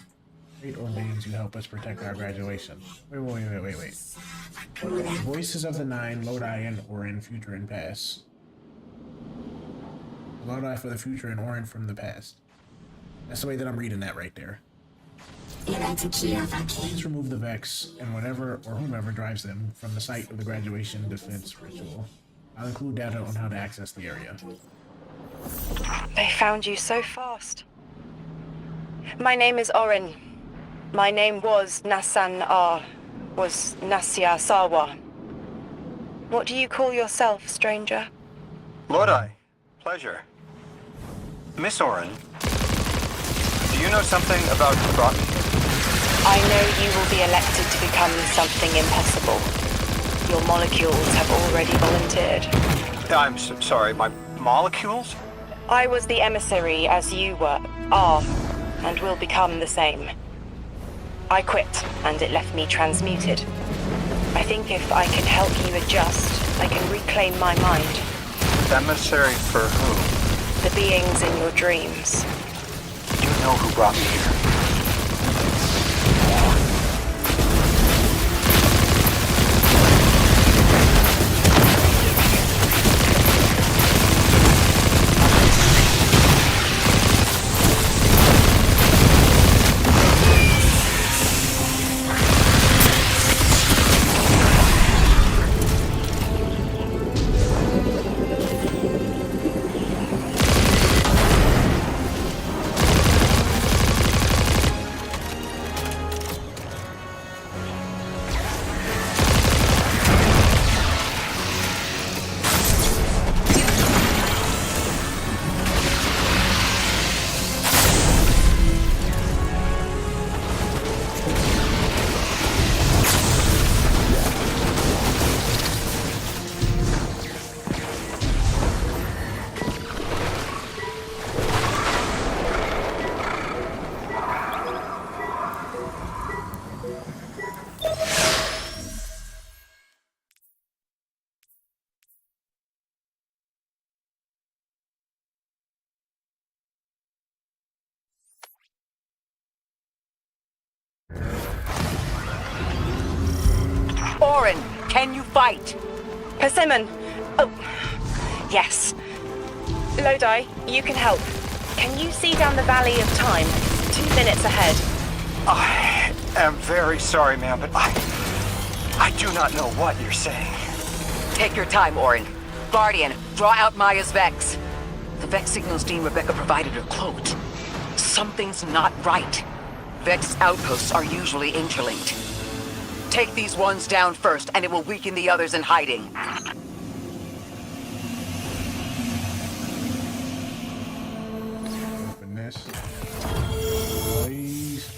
great old beings who help us protect our graduation. Wait. The voices of the Nine, Lodi and Orin, future and past. Lodi for the future and Orin from the past. That's the way that I'm reading that right there. Please remove the Vex and whatever or whomever drives them from the site of the graduation defense ritual. I'll include data on how to access the area. They found you so fast. My name is Orin. My name was Nassan was Nasya Sawa. What do you call yourself, stranger? Lodi, pleasure. Miss Orin, do you know something about who brought me here? I know you will be elected to become something impossible. Your molecules have already volunteered. I'm sorry, my molecules? I was the emissary as you are, and will become the same. I quit, and it left me transmuted. I think if I can help you adjust, I can reclaim my mind. Emissary for whom? The beings in your dreams. You know who brought me here. Orin, can you fight? Persimmon! Oh, yes. Lodi, you can help. Can you see down the Valley of Time? 2 minutes ahead. I am very sorry, ma'am, but I do not know what you're saying. Take your time, Orin. Guardian, draw out Maya's Vex. The Vex signals Dean Rebecca provided are cloaked. Something's not right. Vex outposts are usually interlinked. Take these ones down first, and it will weaken the others in hiding. Open this. Please.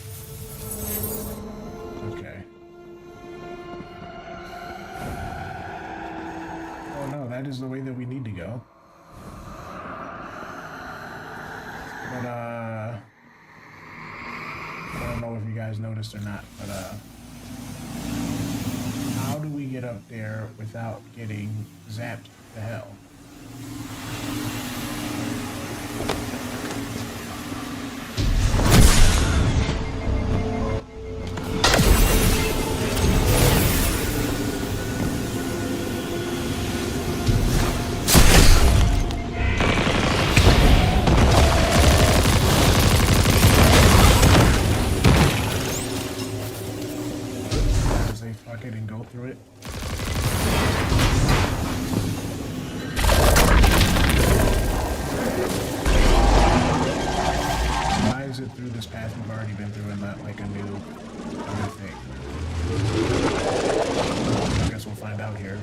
Okay. Oh no, that is the way that we need to go. But I don't know if you guys noticed or not, but how do we get up there without getting zapped to hell? through this path we've already been through and not like a new thing? I guess we'll find out here.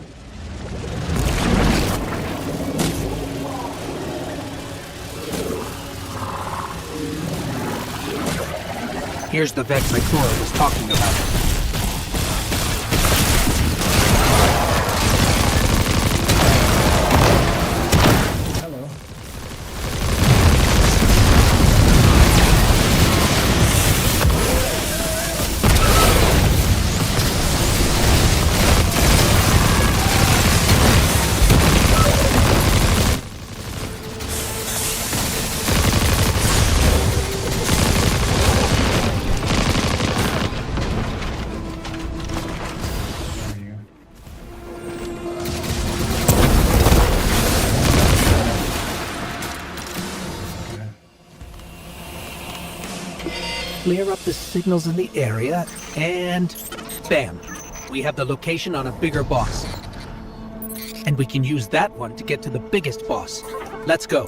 Here's the Vex Myclora was talking about. Clear up the signals in the area, and bam! We have the location on a bigger boss. And we can use that one to get to the biggest boss. Let's go.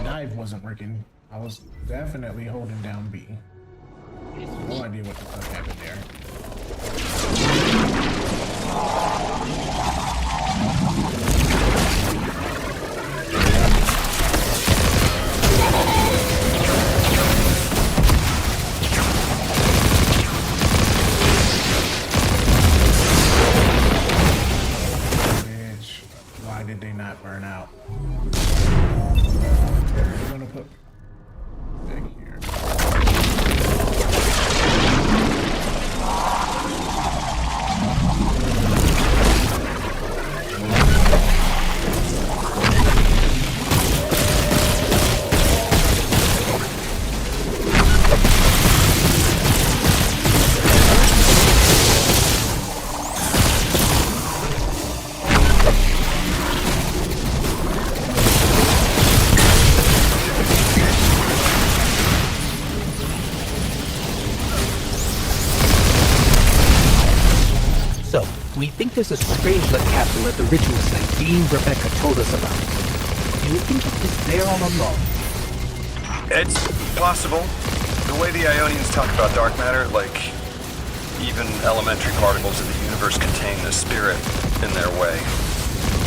Dive wasn't working. I was definitely holding down B. No idea what the fuck happened there. Bitch, why did they not burn out? We're gonna put back here. So, we think there's a Strangelet capsule at the ritual site Dean Rebecca told us about. Do you think it was there all along? It's possible. The way the Ionians talk about dark matter, like even elementary particles of the universe contain the spirit in their way.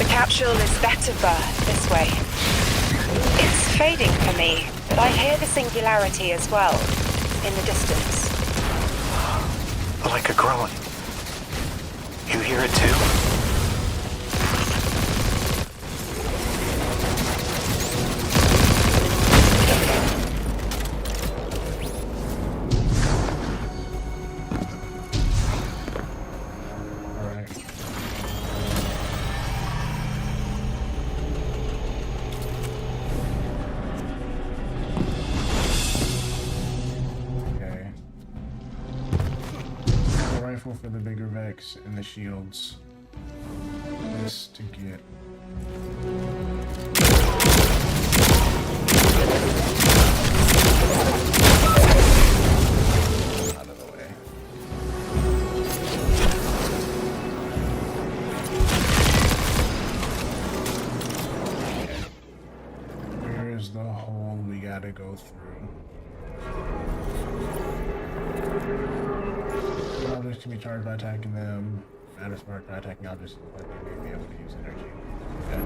The capsule is better birth this way. It's fading for me, but I hear the singularity as well, in the distance. Like a groan. You hear it too? Alright. Okay. The rifle for the bigger Vex and the shields. This to get. Out of the way. Where is the hole we gotta go through? Objects can be charged by attacking them. Matter spark by attacking objects, but they may be able to use energy. Okay.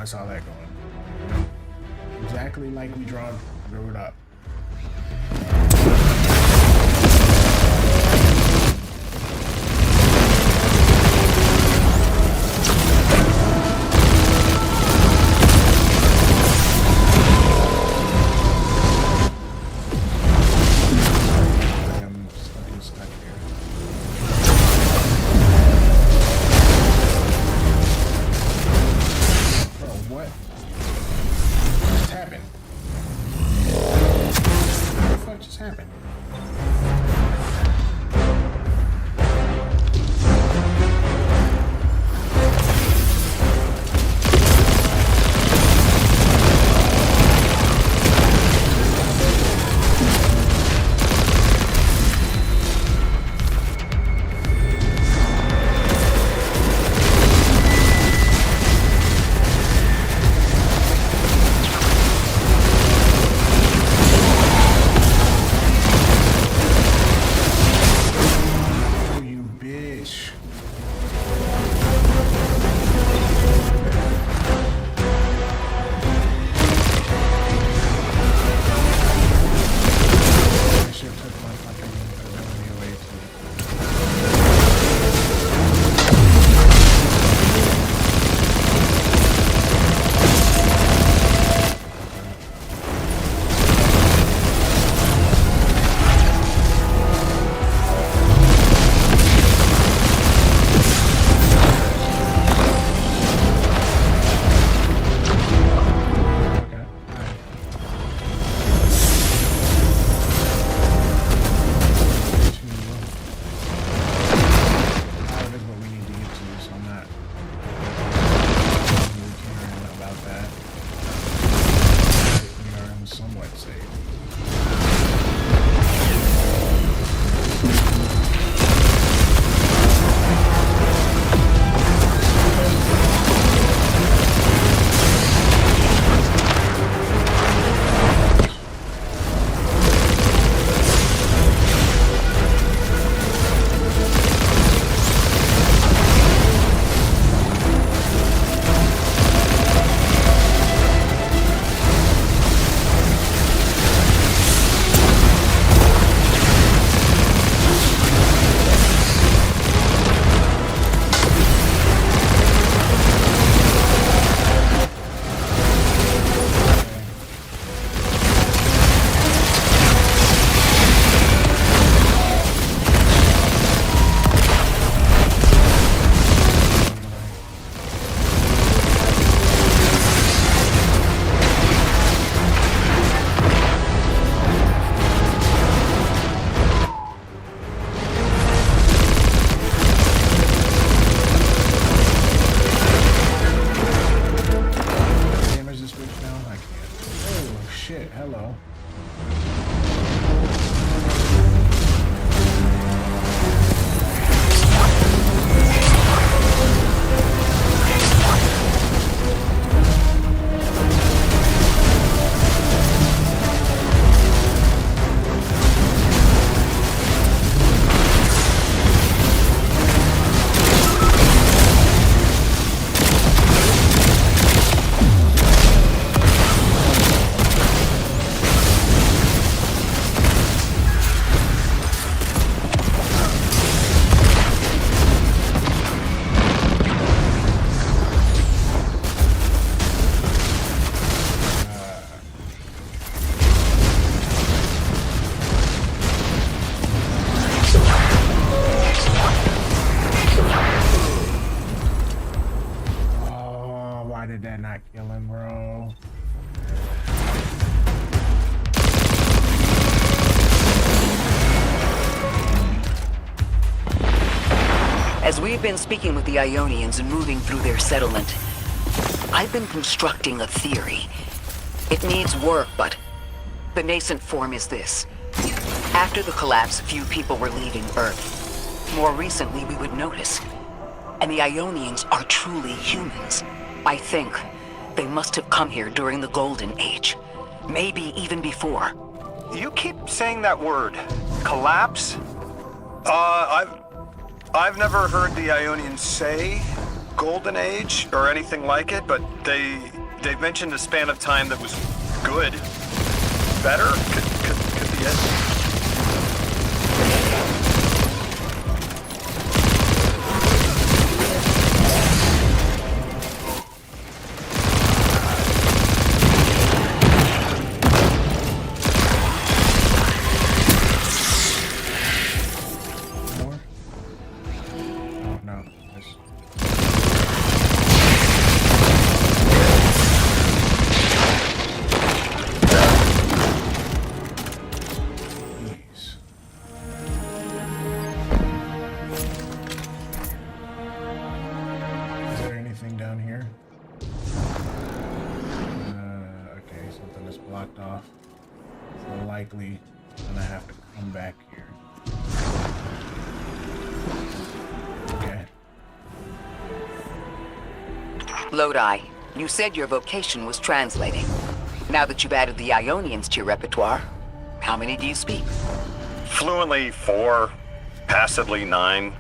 saw that going. Exactly like we drew it up. I'm stuck here. Bro, what? What just happened? What the fuck just happened? Oh, you bitch. That shit took my fucking ability away too. Okay. Alright. That is what we need to get to, so I'm not really caring about that. We are somewhat safe. Damage this bitch now? I can't. Oh shit, hello. Oh, why did that not kill him, bro? As we've been speaking with the Ionians and moving through their settlement, I've been constructing a theory. It needs work, but the nascent form is this. After the collapse, few people were leaving Earth. More recently, we would notice. And the Ionians are truly humans. I think they must have come here during the Golden Age. Maybe even before. You keep saying that word. Collapse? I've never heard the Ionians say golden age or anything like it, but they mentioned a span of time that was good. Better? Could be it. More? Oh no. This. Jeez. Is there anything down here? Okay, something is blocked off. So likely I'm gonna have to come back here. Okay. Lodi, you said your vocation was translating. Now that you've added the Ionians to your repertoire, how many do you speak? Fluently 4, passively 9,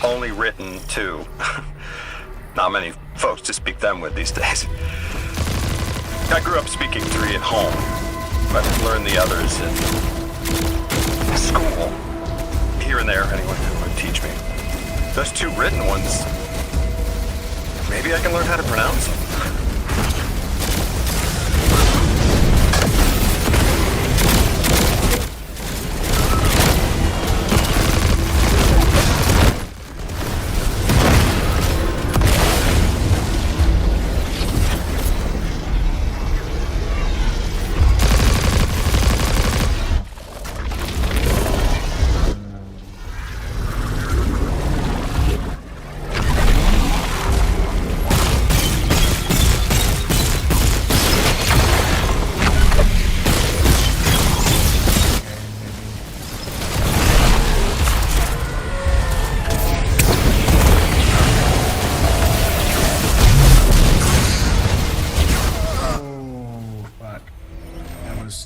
only written 2. Not many folks to speak them with these days. I grew up speaking 3 at home, but learned the others in school. Here and there, anyone who would teach me. Those 2 written ones, maybe I can learn how to pronounce them.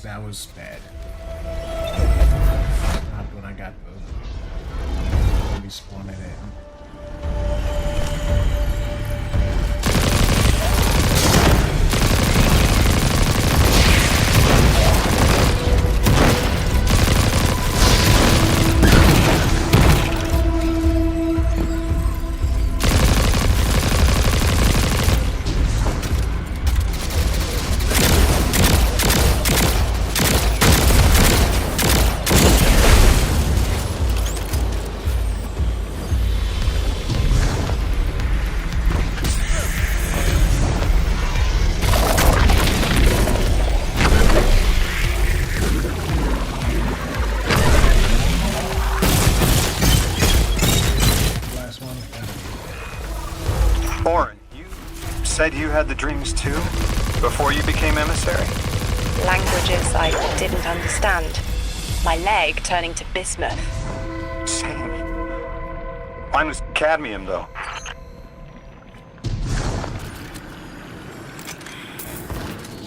That was bad. Not when I got the respawn it in. Orin, you said you had the dreams too? Before you became emissary? Languages I didn't understand. My leg turning to bismuth. Same. Mine was cadmium, though.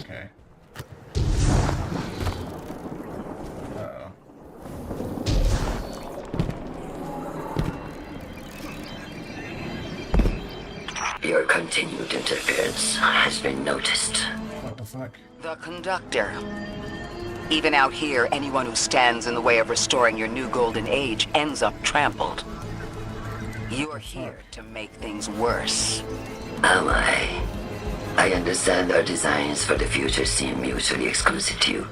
Okay. Uh-oh. Your continued interference has been noticed. What the fuck? The conductor. Even out here, anyone who stands in the way of restoring your new golden age ends up trampled. You're here to make things worse. Am I? I understand our designs for the future seem mutually exclusive to you.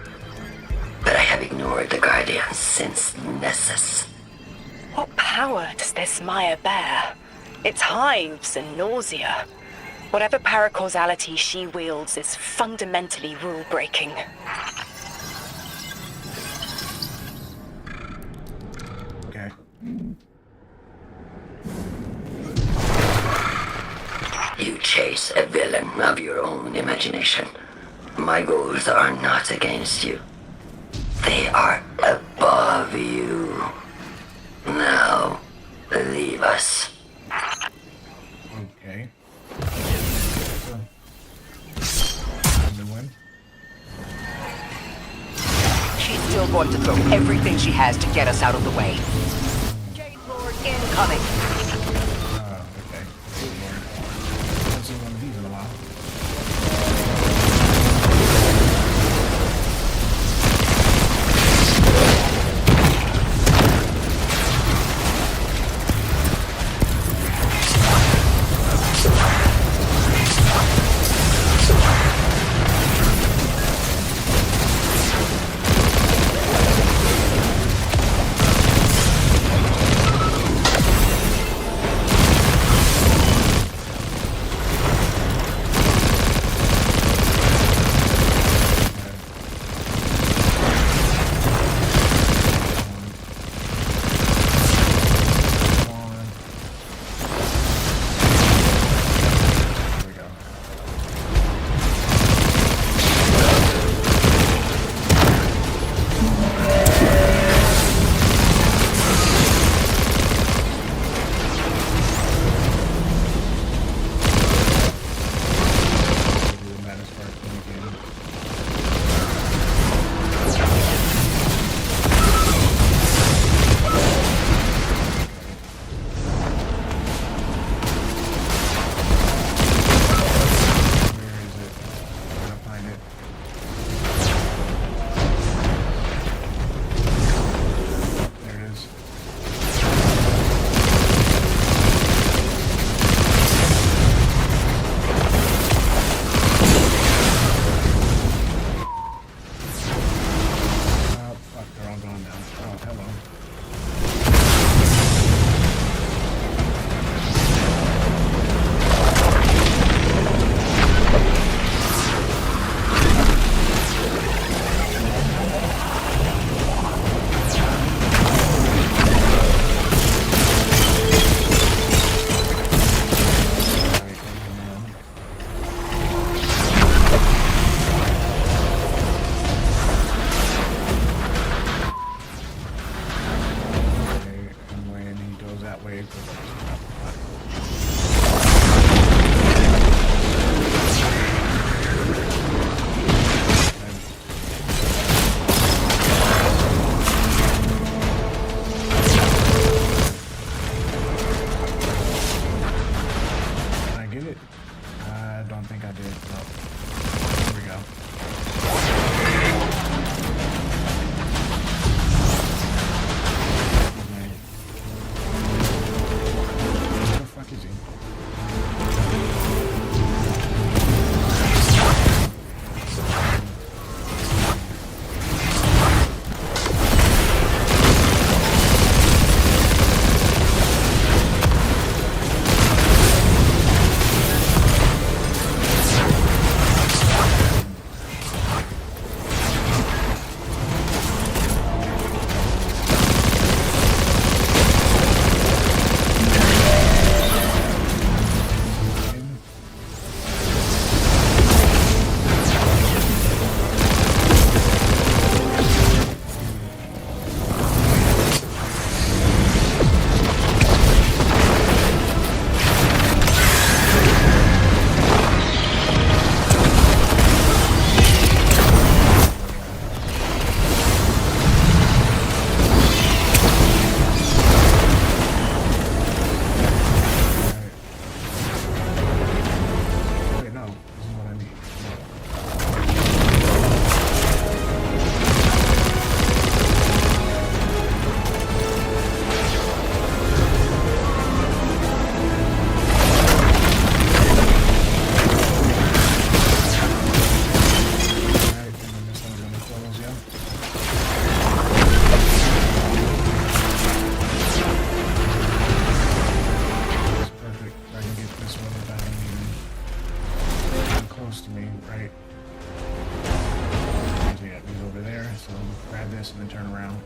But I have ignored the Guardians since Nessus. What power does this Maya bear? It's hives and nausea. Whatever paracausality she wields is fundamentally rule-breaking. Okay. You chase a villain of your own imagination. My goals are not against you. They are above you. Now, leave us. Okay. Time to win. She's still going to throw everything she has to get us out of the way. Jade Lord incoming. Okay. Good lord. goes that way. Did I get it? I don't think I did. No. Here we go. Where the fuck is he? Wait, no. This is what I need. Alright, and then this one's gonna close, yeah? That's perfect. I can get this one without him even getting close to me, right? So yeah, he's over there, so grab this and then turn around.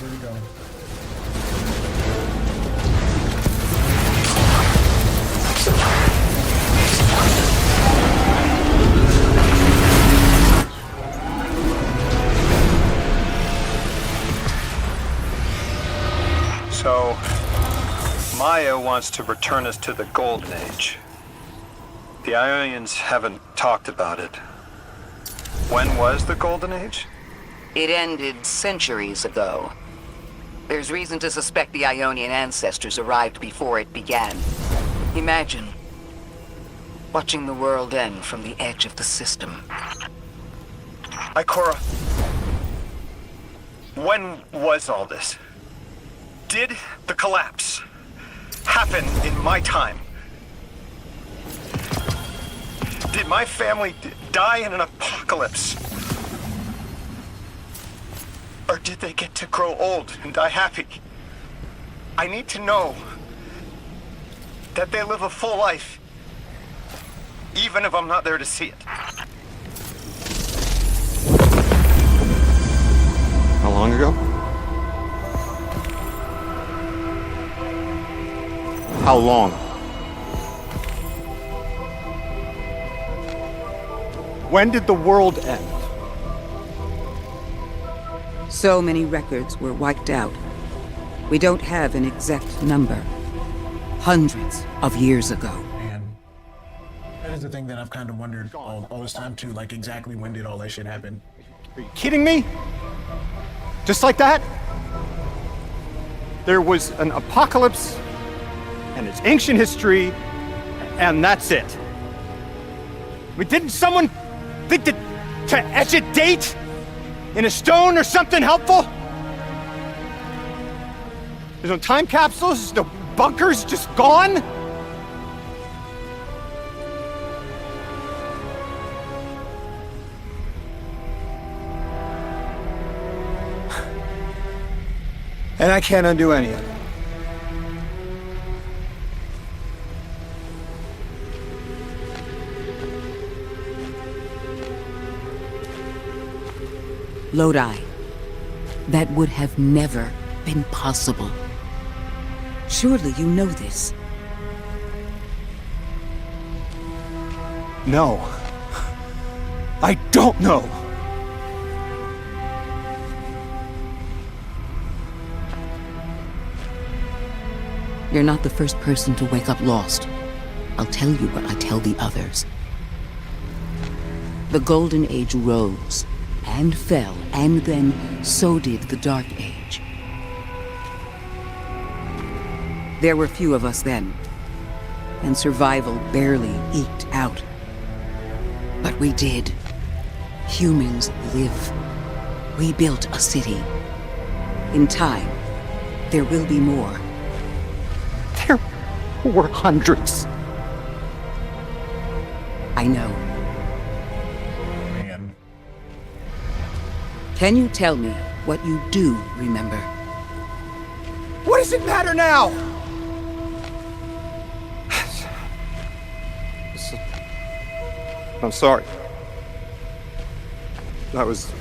Here we go. So, Maya wants to return us to the Golden Age. The Ionians haven't talked about it. When was the Golden Age? It ended centuries ago. There's reason to suspect the Ionian ancestors arrived before it began. Imagine watching the world end from the edge of the system. Ikora, when was all this? Did the collapse happen in my time? Did my family die in an apocalypse? Or did they get to grow old and die happy? I need to know that they live a full life, even if I'm not there to see it. How long ago? How long? When did the world end? So many records were wiped out. We don't have an exact number. Hundreds of years ago. And that is the thing that I've kind of wondered all this time too, like exactly when did all that shit happen? Are you kidding me? Just like that? There was an apocalypse, and it's ancient history, and that's it. I mean, didn't someone think to etch a date in a stone or something helpful? There's no time capsules, no bunkers, just gone? And I can't undo any of it. Lodi. That would have never been possible. Surely you know this. No. I don't know. You're not the first person to wake up lost. I'll tell you what I tell the others. The Golden Age rose and fell, and then so did the Dark Age. There were few of us then, and survival barely eked out. But we did. Humans live. We built a city. In time, there will be more. There were hundreds. I know. Man. Can you tell me what you do remember? What does it matter now? I'm sorry. I was...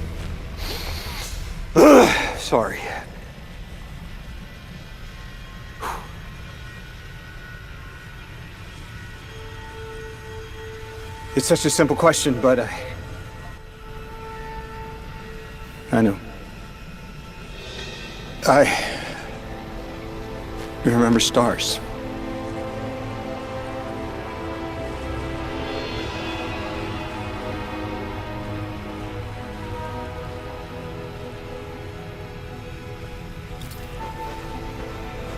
sorry. It's such a simple question, but I know. I remember stars.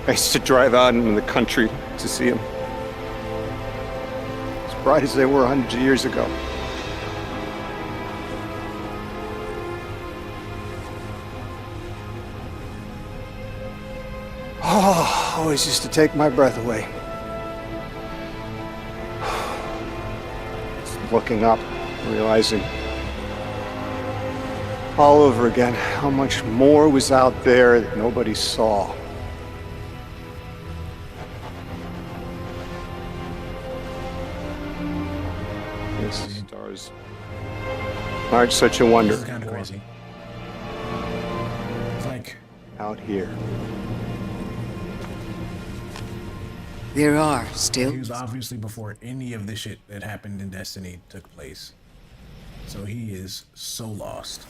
I used to drive out into the country to see them. As bright as they were hundreds of years ago. Oh, always used to take my breath away. Just looking up, realizing all over again how much more was out there that nobody saw. Stars aren't such a wonder. This is kind of crazy. It's like out here. There are still. he was obviously before any of the shit that happened in Destiny took place. So he is so lost.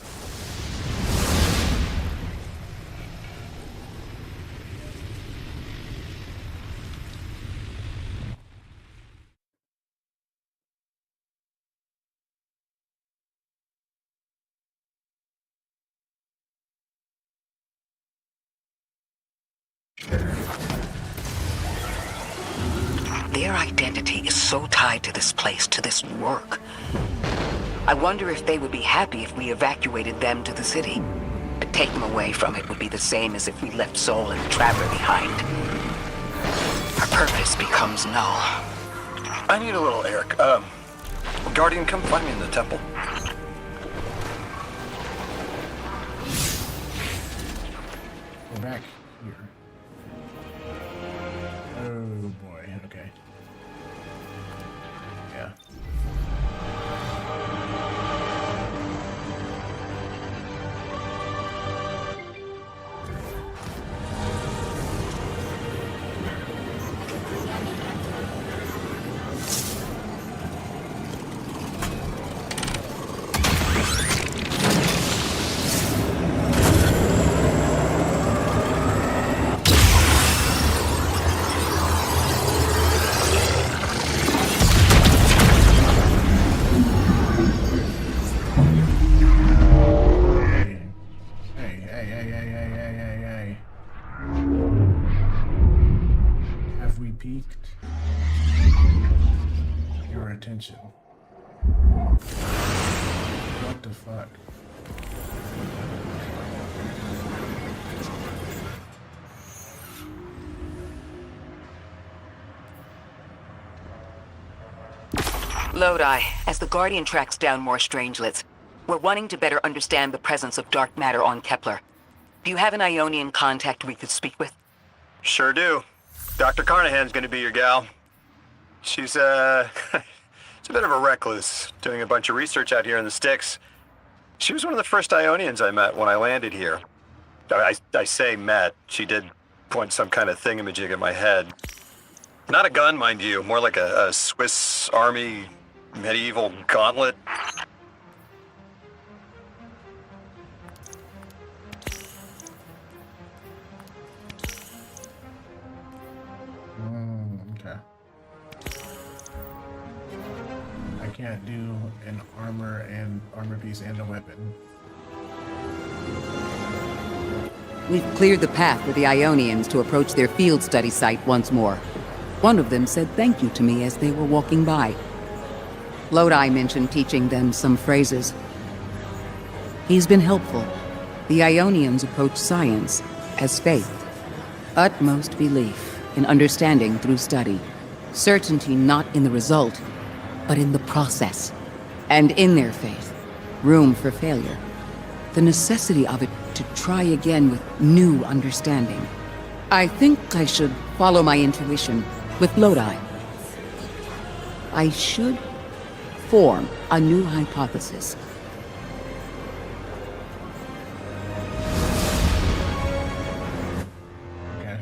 Their identity is so tied to this place, to this work. I wonder if they would be happy if we evacuated them to the city. To take them away from it would be the same as if we left Soul and Traveler behind. Our purpose becomes null. I need a little Eric. Guardian, come find me in the temple. We're back here. Oh boy, okay. Yeah. Hey. Have we peaked your attention? What the fuck? Lodi, as the Guardian tracks down more strangelets, we're wanting to better understand the presence of dark matter on Kepler. Do you have an Ionian contact we could speak with? Sure do. Dr. Carnahan's gonna be your gal. She's, she's a bit of a recluse, doing a bunch of research out here in the sticks. She was one of the first Ionians I met when I landed here. I say met. She did point some kind of thingamajig at my head. Not a gun, mind you, more like a Swiss Army medieval gauntlet. Okay. I can't do an armor piece and a weapon. We've cleared the path for the Ionians to approach their field study site once more. One of them said thank you to me as they were walking by. Lodi mentioned teaching them some phrases. He's been helpful. The Ionians approach science as faith. Utmost belief in understanding through study. Certainty not in the result, but in the process. And in their faith, room for failure. The necessity of it to try again with new understanding. I think I should follow my intuition with Lodi. I should form a new hypothesis. Okay.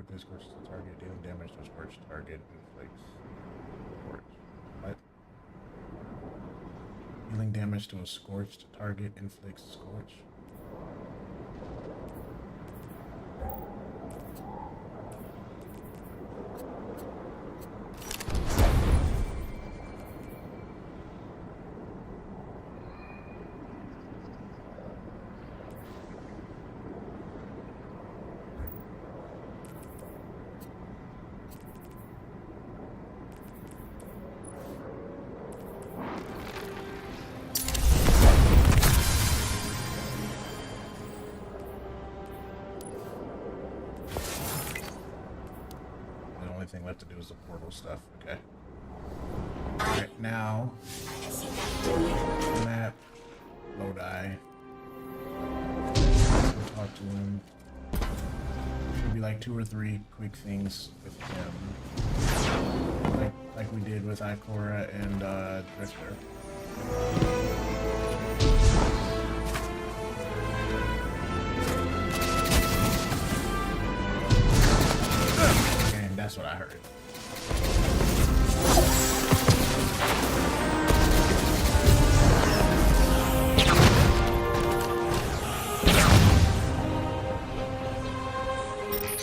This scorches the target, dealing damage to a scorched target, inflicts scorch. What? Dealing damage to a scorched target inflicts scorch. Thing left to do is the portal stuff. Okay. Alright, now map Lodi. Talk to him. Should be like 2 or 3 quick things with him. Like we did with Ikora and Drifter. That's what I heard.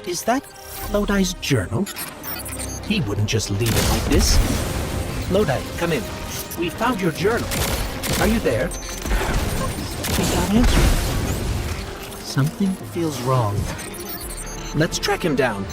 Is that Lodi's journal? He wouldn't just leave it like this. Lodi, come in. We found your journal. Are you there? He's not answering. Something feels wrong. Let's track him down.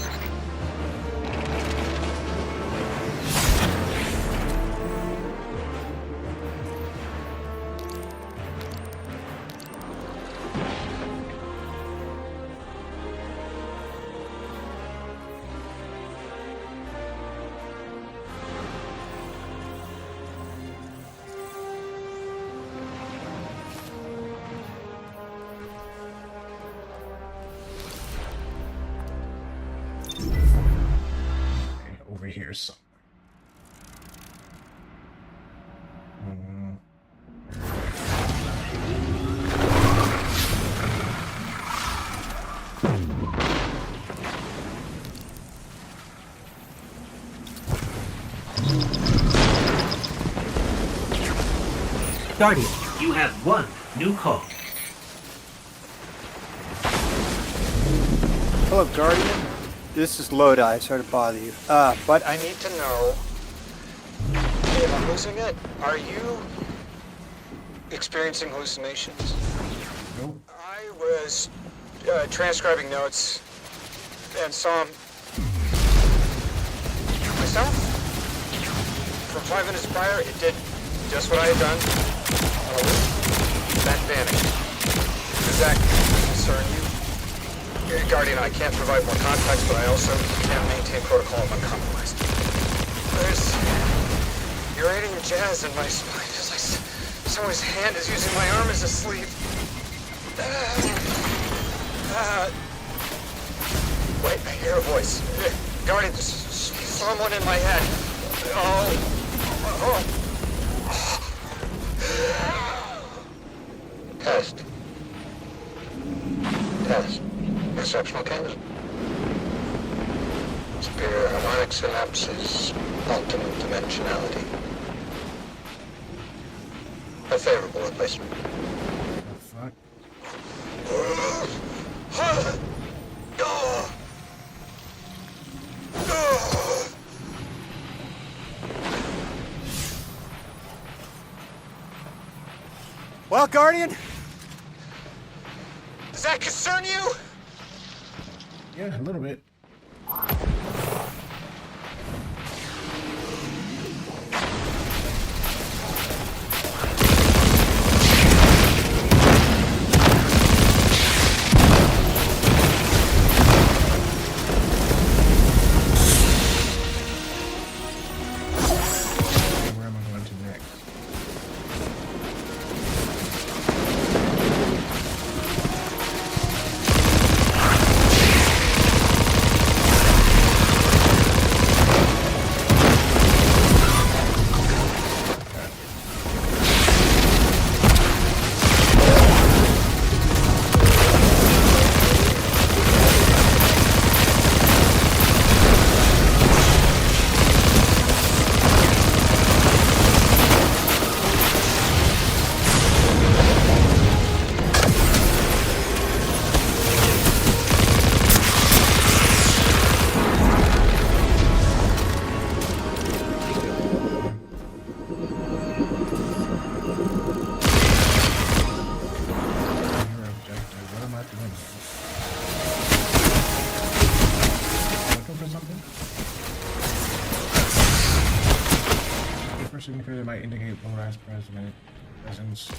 here somewhere. Guardian, you have one new call. Hello, Guardian. This is Lodi. Sorry to bother you. But I need to know if I'm losing it. Are you experiencing hallucinations? Nope. I was transcribing notes and saw myself from 5 minutes prior. It did just what I had done. That vanished. Does that concern you? Guardian, I can't provide more context, but I also can't maintain protocol if I'm compromised. There's urating jazz in my spine. It's like someone's hand is using my arm as a sleeve. Wait, I hear a voice. Guardian, there's someone in my head. Test. Test. Exceptional candidate. Superior harmonic synapses. Ultimate dimensionality. A favorable replacement. Fuck. Well, Guardian? Does that concern you? Yeah, a little bit. Where am I going to next? Your objective. What am I doing? Looking for something? The first signature that might indicate Lodi's presence.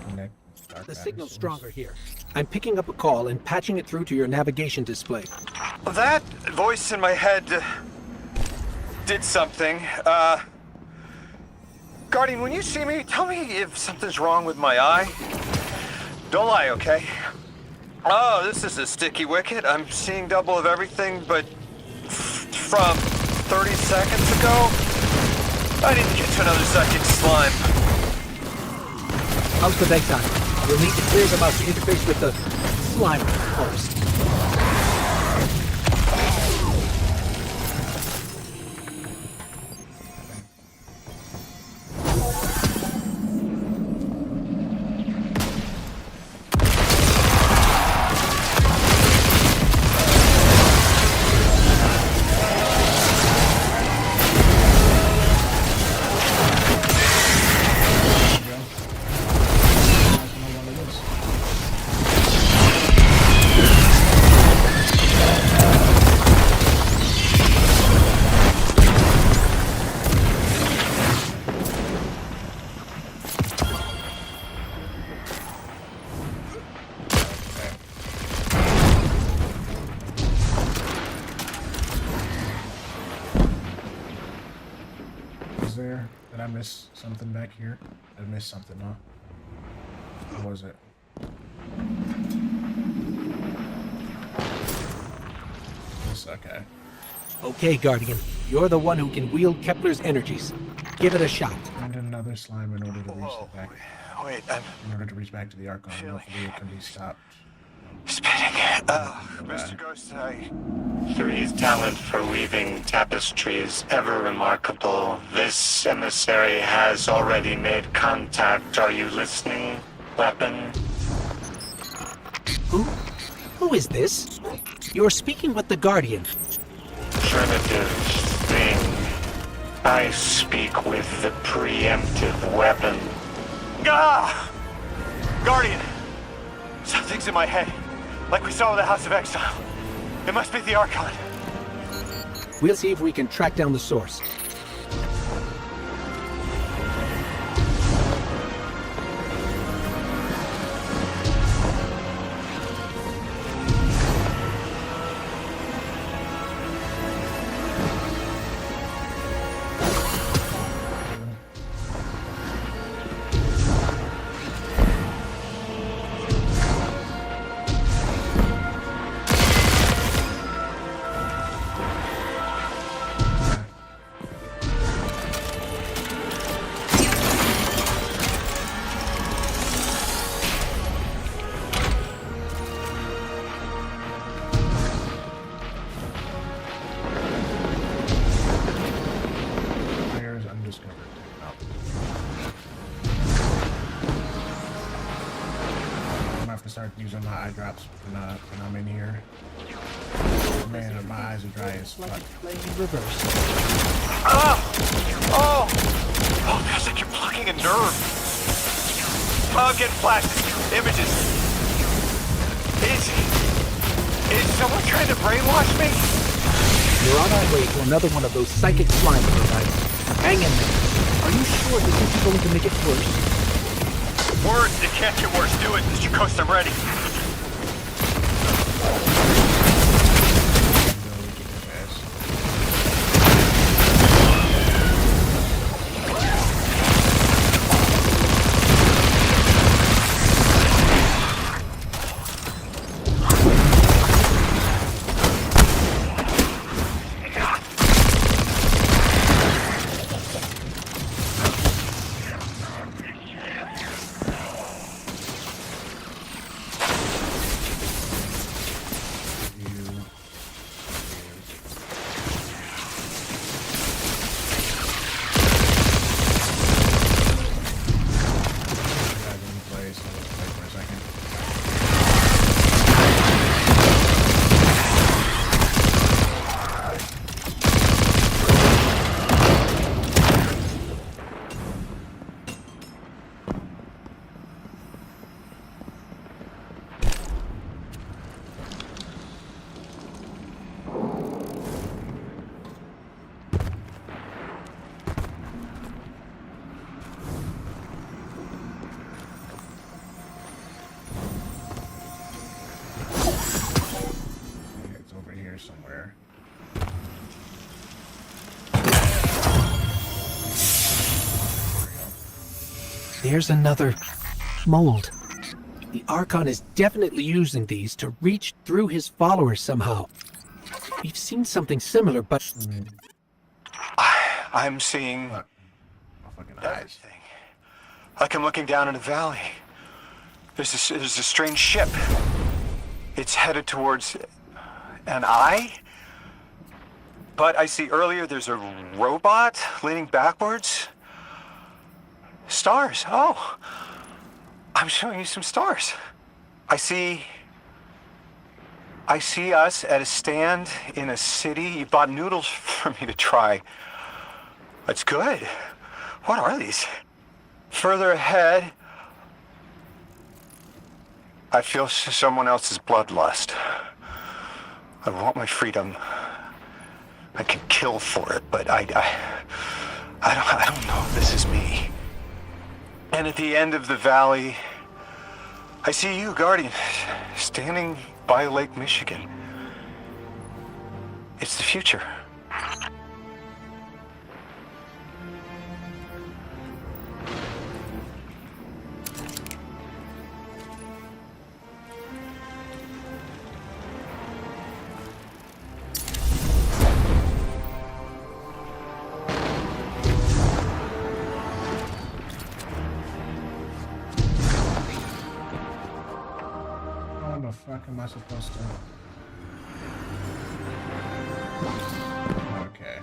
Connect. The signal's stronger here. I'm picking up a call and patching it through to your navigation display. That voice in my head did something. Guardian, when you see me, tell me if something's wrong with my eye. Don't lie, okay? Oh, this is a sticky wicket. I'm seeing double of everything, but from 30 seconds ago, I need to get to another psychic slime. How's the bake time? We'll need to clear them out to interface with the slime first. there? Did I miss something back here? I missed something, huh? What was it? This, okay. Okay, Guardian. You're the one who can wield Kepler's energies. Give it a shot. Find another slime in order to reach Whoa, the back. wait, In order to reach back to the Archon, Feeling- hopefully it can be stopped. spinning. Mr. Ghost, Three's talent for weaving tapestries ever remarkable. This emissary has already made contact. Are you listening, weapon? Who is this? You're speaking with the Guardian. Primitive thing. I speak with the preemptive weapon. Ah! Guardian! Something's in my head. Like we saw with the House of Exile. It must be the Archon. We'll see if we can track down the source. Where is undiscovered technology? I'm gonna have to start using my eye drops when I'm in here. Man, my eyes are dry as fuck. Playing reverse. Oh, feels like you're plugging a nerve. Oh, get flashes. Images. Is someone trying to brainwash me? We're on our way to another one of those psychic slime prototypes. Hang in there. Are you sure this isn't going to make it worse? Words, it can't get worse. Do it, Mr. Ghost, I'm ready. It's over here somewhere. There's another mold. The Archon is definitely using these to reach through his followers somehow. We've seen something similar, but I'm seeing Look. My fucking eyes. everything. Like I'm looking down in a valley. There's a strange ship. It's headed towards an eye. But I see earlier there's a robot leaning backwards. Stars. Oh, I'm showing you some stars. I see us at a stand in a city. You bought noodles for me to try. That's good. What are these? Further ahead, I feel someone else's bloodlust. I want my freedom. I can kill for it, but I don't know if this is me. And at the end of the valley, I see you, Guardian, standing by Lake Michigan. It's the future. fuck am I supposed to? Okay.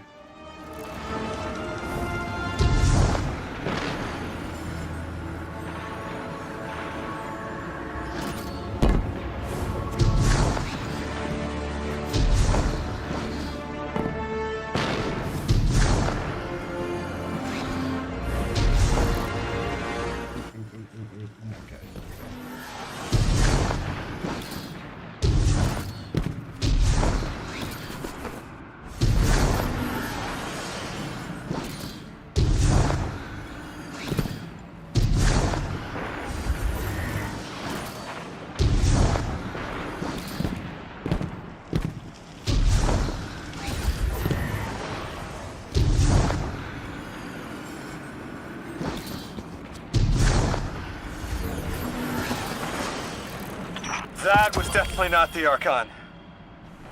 That was definitely not the Archon.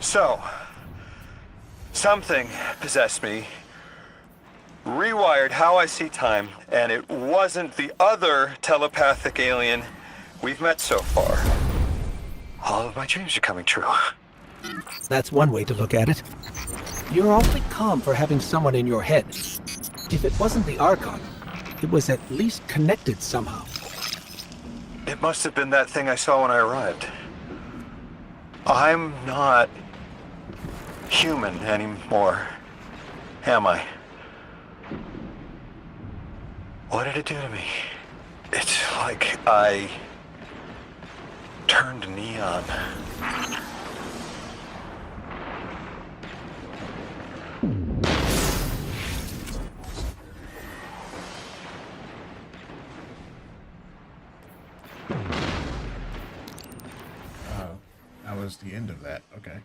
So, something possessed me, rewired how I see time, and it wasn't the other telepathic alien we've met so far. All of my dreams are coming true. That's one way to look at it. You're awfully calm for having someone in your head. If it wasn't the Archon, it was at least connected somehow. It must have been that thing I saw when I arrived. I'm not human anymore, am I? What did it do to me? It's like I turned neon. That was the end of that. Okay.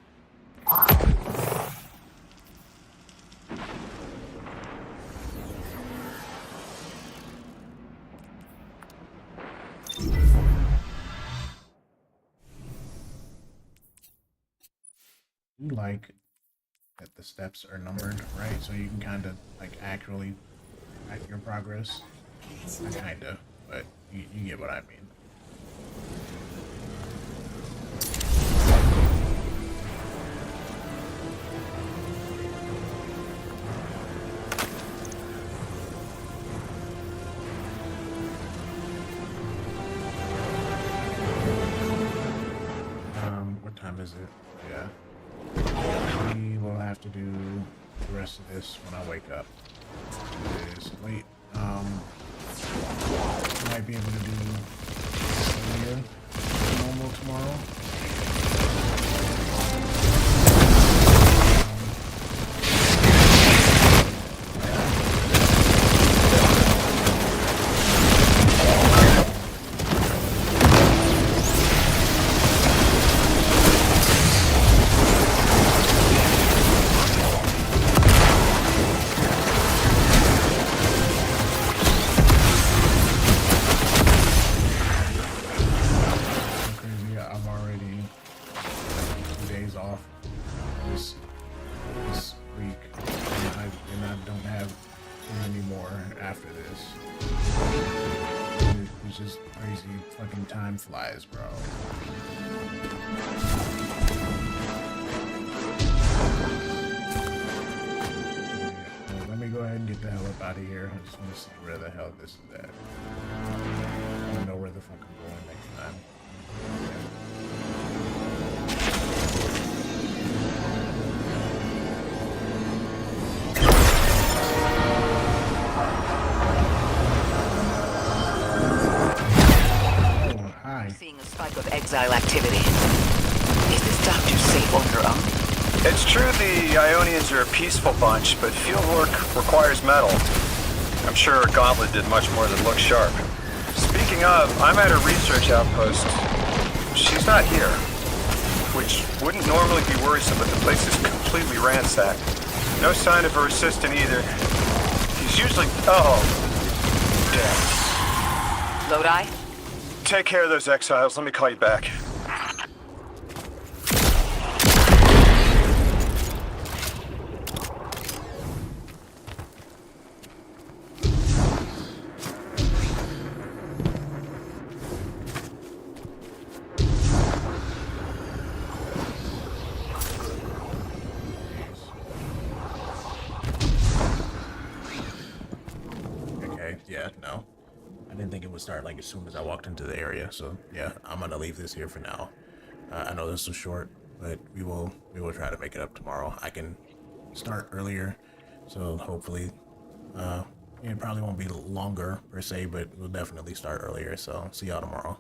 You like that the steps are numbered, right? So you can kind of like accurately track your progress. Not kinda, but you get what I mean. What time is it? Yeah. We will have to do the rest of this when I wake up. It is late. Might be able to do earlier than normal tomorrow. Flies, bro. Well, let me go ahead and get the hell up out of here. I just want to see where the hell this is at. I don't know where the fuck I'm going next time. Seeing a spike of exile activity. Is this doctor safe on her own? It's true the Ionians are a peaceful bunch, but field work requires metal. I'm sure Gauntlet did much more than look sharp. Speaking of, I'm at her research outpost. She's not here, which wouldn't normally be worrisome, but the place is completely ransacked. No sign of her assistant either. He's usually... Oh, damn. Lodi? Take care of those exiles. Let me call you back. yeah, no. I didn't think it would start like as soon as I walked into the area. So yeah, I'm gonna leave this here for now. I know this was short, but we will try to make it up tomorrow. I can start earlier, so hopefully, it probably won't be longer per se, but we'll definitely start earlier. So see y'all tomorrow.